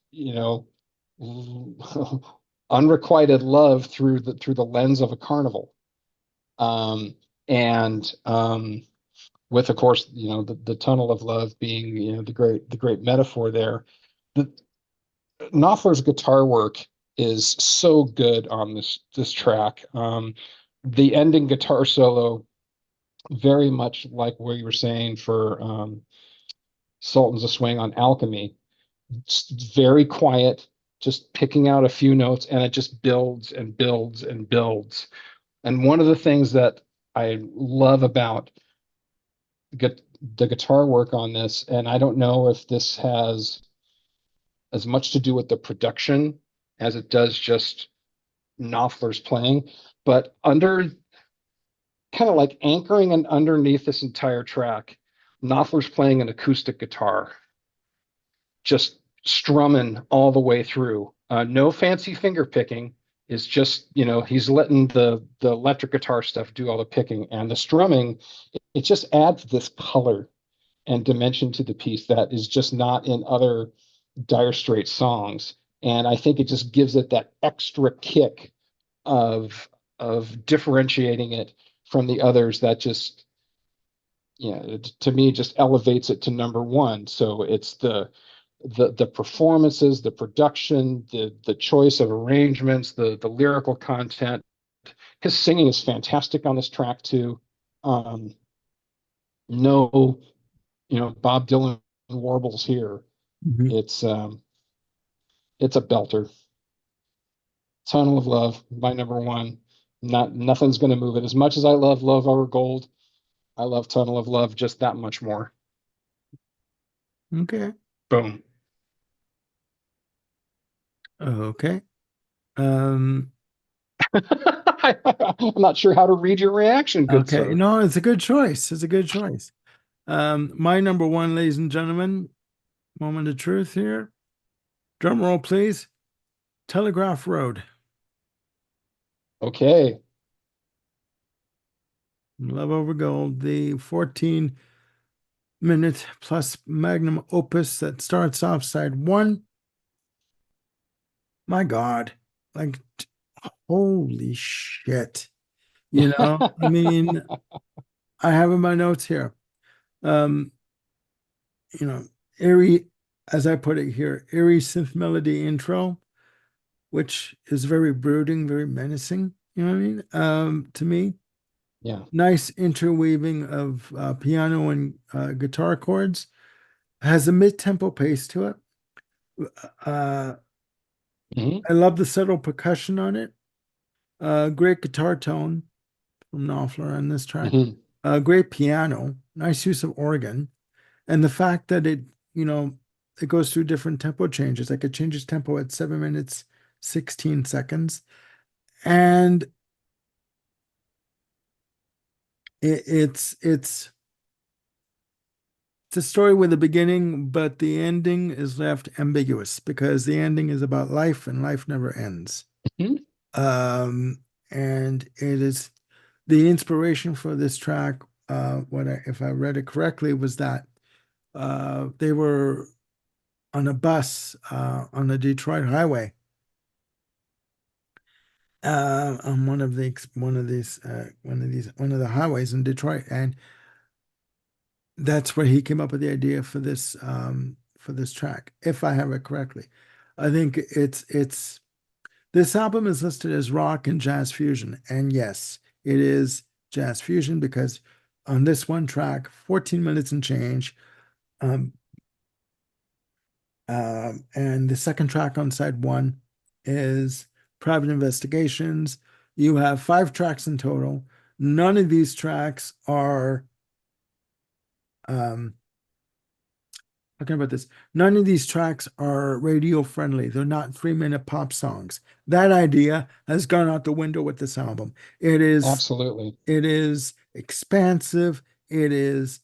unrequited love through the lens of a carnival. Um, and with, of course, the tunnel of love being, the great metaphor there. The Knopfler's guitar work is so good on this track. The ending guitar solo, very much like what you were saying for Sultans of Swing on Alchemy. It's very quiet, just picking out a few notes, and it just builds and builds and builds. And one of the things that I love about the guitar work on this, and I don't know if this has as much to do with the production as it does just Knopfler's playing, but under kind of like anchoring and underneath this entire track, Knopfler's playing an acoustic guitar, just strumming all the way through. No fancy finger picking. Is just, he's letting the electric guitar stuff do all the picking, and the strumming, it just adds this color and dimension to the piece that is just not in other Dire Straits songs. And I think it just gives it that extra kick of differentiating it from the others that just, to me, just elevates it to number one. So it's the performances, the production, the choice of arrangements, the lyrical content. His singing is fantastic on this track too. Um, no, Bob Dylan warbles here. Mhm. It's it's a belter. Tunnel of Love, my number one. Nothing's gonna move it. As much as I love Love Over Gold, I love Tunnel of Love just that much more. Okay. Boom. Okay. Um, I'm not sure how to read your reaction, good okay. sir. No, it's a good choice. It's a good choice. My number one, ladies and gentlemen, moment of truth here. Drum roll, please. Telegraph Road. Okay. Love Over Gold, the 14-minute plus magnum opus that starts off side one. My God, like, holy shit. I mean, I have in my notes here, um, you know, eerie, as I put it here, eerie synth melody intro, which is very brooding, very menacing. You know what I mean? To me, Yeah. nice interweaving of piano and guitar chords. Has a mid-tempo pace to it. Uh, Hmm. I love the subtle percussion on it. Great guitar tone from Knopfler on this track. Hmm. Great piano. Nice use of organ. And the fact that it goes through different tempo changes. Like it changes tempo at 7 minutes, 16 seconds. And it's a story with a beginning, but the ending is left ambiguous because the ending is about life and life never ends. Hmm. Um, and it is the inspiration for this track, if I read it correctly, was that they were on a bus on the Detroit highway, on one of the highways in Detroit, and that's where he came up with the idea for this track, if I have it correctly. I think it's this album is listed as rock and jazz fusion, and yes, it is jazz fusion because on this one track, 14 minutes and change, um, and the second track on side one is Private Investigations. You have five tracks in total. None of these tracks are um, talking about this. None of these tracks are radio friendly. They're not 3 minute pop songs. That idea has gone out the window with this album. Absolutely. It is expansive. It is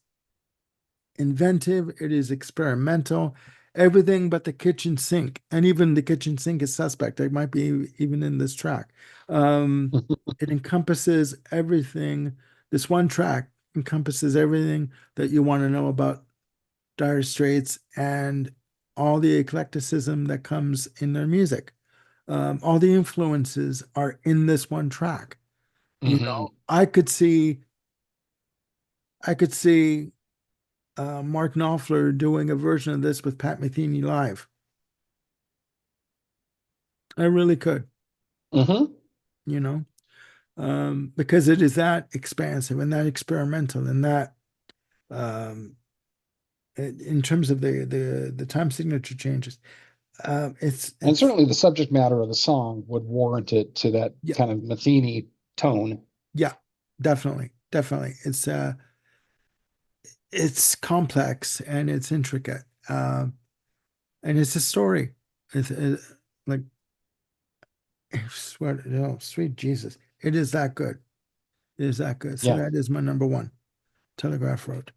inventive. It is experimental. Everything but the kitchen sink, and even the kitchen sink is suspect. It might be even in this track. Um, it encompasses everything. This one track encompasses everything that you want to know about Dire Straits and all the eclecticism that comes in their music. All the influences are in this one track. You know, Hmm. I could see Mark Knopfler doing a version of this with Pat Metheny live. I really could, Hmm. you know, because it is that expansive and that experimental and that in terms of the time signature changes. And It's certainly the subject matter of the song would warrant it to that yeah, kind of Matheny tone. yeah, definitely, definitely. It's complex and it's intricate, and it's a story. Like I swear, oh, sweet Jesus, it is that good. It is that good. So Yeah, that is my number one, Telegraph Road.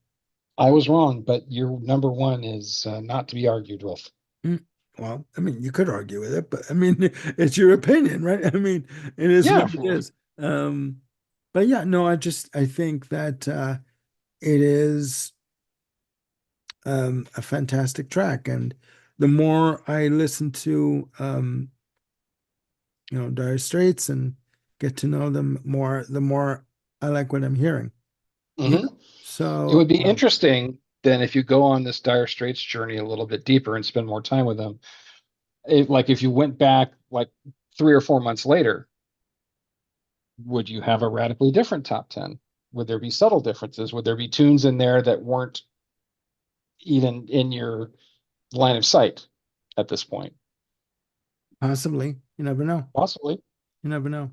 I was wrong, but your number one is not to be argued with. Mm. Well, I mean, you could argue with it, but I mean, it's your opinion, right? I mean, it is what Yeah. it is. But yeah, no, I think that it is a fantastic track, and the more I listen to Dire Straits and get to know them more, the more I like what I'm hearing. You Hmm. know, It so would be interesting then if you go on this Dire Straits journey a little bit deeper and spend more time with them. Like if you went back like 3 or 4 months later, would you have a radically different top 10? Would there be subtle differences? Would there be tunes in there that weren't even in your line of sight at this point? possibly, you never know. Possibly. You never know.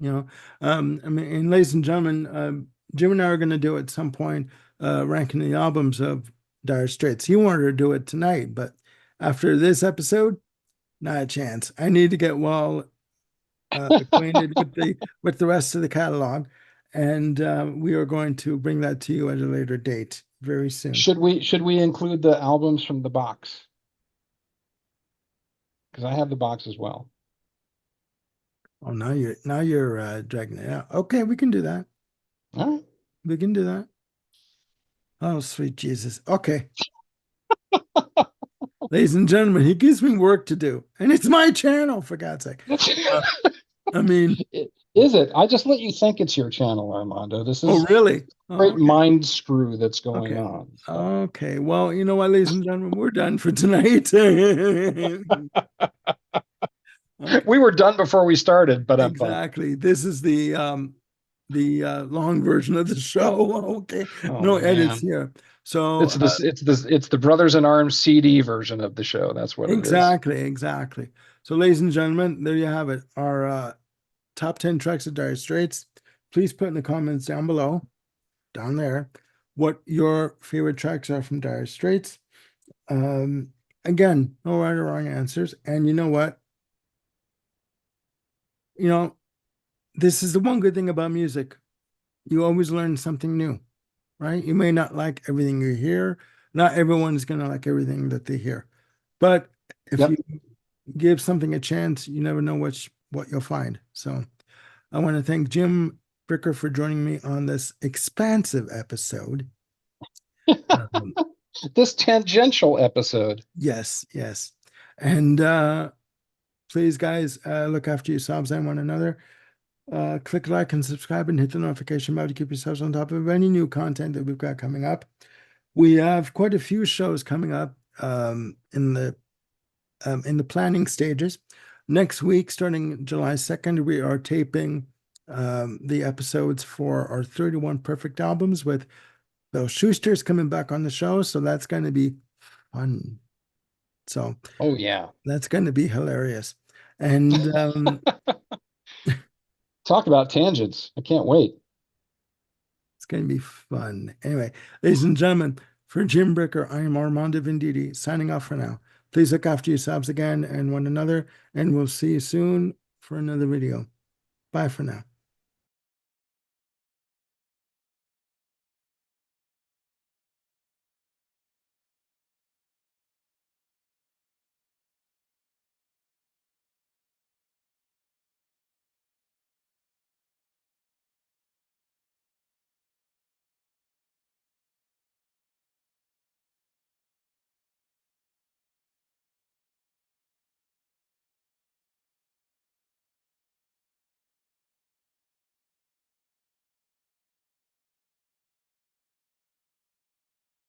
You know, I mean, and ladies and gentlemen, Jim and I are going to do at some point ranking the albums of Dire Straits. He wanted to do it tonight, but after this episode, not a chance. I need to get well acquainted with the rest of the catalog, and we are going to bring that to you at a later date very soon. Should we include the albums from the box? Because I have the box as well. Oh, now you're dragging it out. Okay, we can do that. All right. We can do that. Oh, sweet Jesus. Okay. Ladies and gentlemen, he gives me work to do, and it's my channel, for God's sake. Uh, I mean, Is it? I just let you think it's your channel, Armando. This oh, is really? Oh, great okay. mind screw that's going Okay. on. So, Okay. Well, you know what, ladies and gentlemen, we're done for tonight. Okay, We were done before we started, but exactly. This is the long version of the show. Okay, oh no edits man. here. So It's the Brothers in Arms CD version of the show. That's what it is. exactly, exactly. So, ladies and gentlemen, there you have it. Our top 10 tracks of Dire Straits. Please put in the comments down below, down there, what your favorite tracks are from Dire Straits. Um, Again, no right or wrong answers. And you know what? You know, this is the one good thing about music. You always learn something new, right? You may not like everything you hear. Not everyone's going to like everything that they hear. But if you Yep. give something a chance, you never know what you'll find. So I want to thank Jim Bricker for joining me on this expansive episode. Um, This tangential episode. yes, yes. And please, guys, look after yourselves and one another. Click like and subscribe and hit the notification bell to keep yourselves on top of any new content that we've got coming up. We have quite a few shows coming up in the planning stages. Next week, starting July 2nd, we are taping the episodes for our 31 Perfect albums with Bill Schuster's coming back on the show. So that's going to be fun. So Oh yeah. that's going to be hilarious. And Talk about tangents. I can't wait. it's going to be fun. Anyway, ladies and gentlemen, for Jim Bricker, I am Armando Venditti signing off for now. Please look after yourselves again and one another, and we'll see you soon for another video. Bye for now.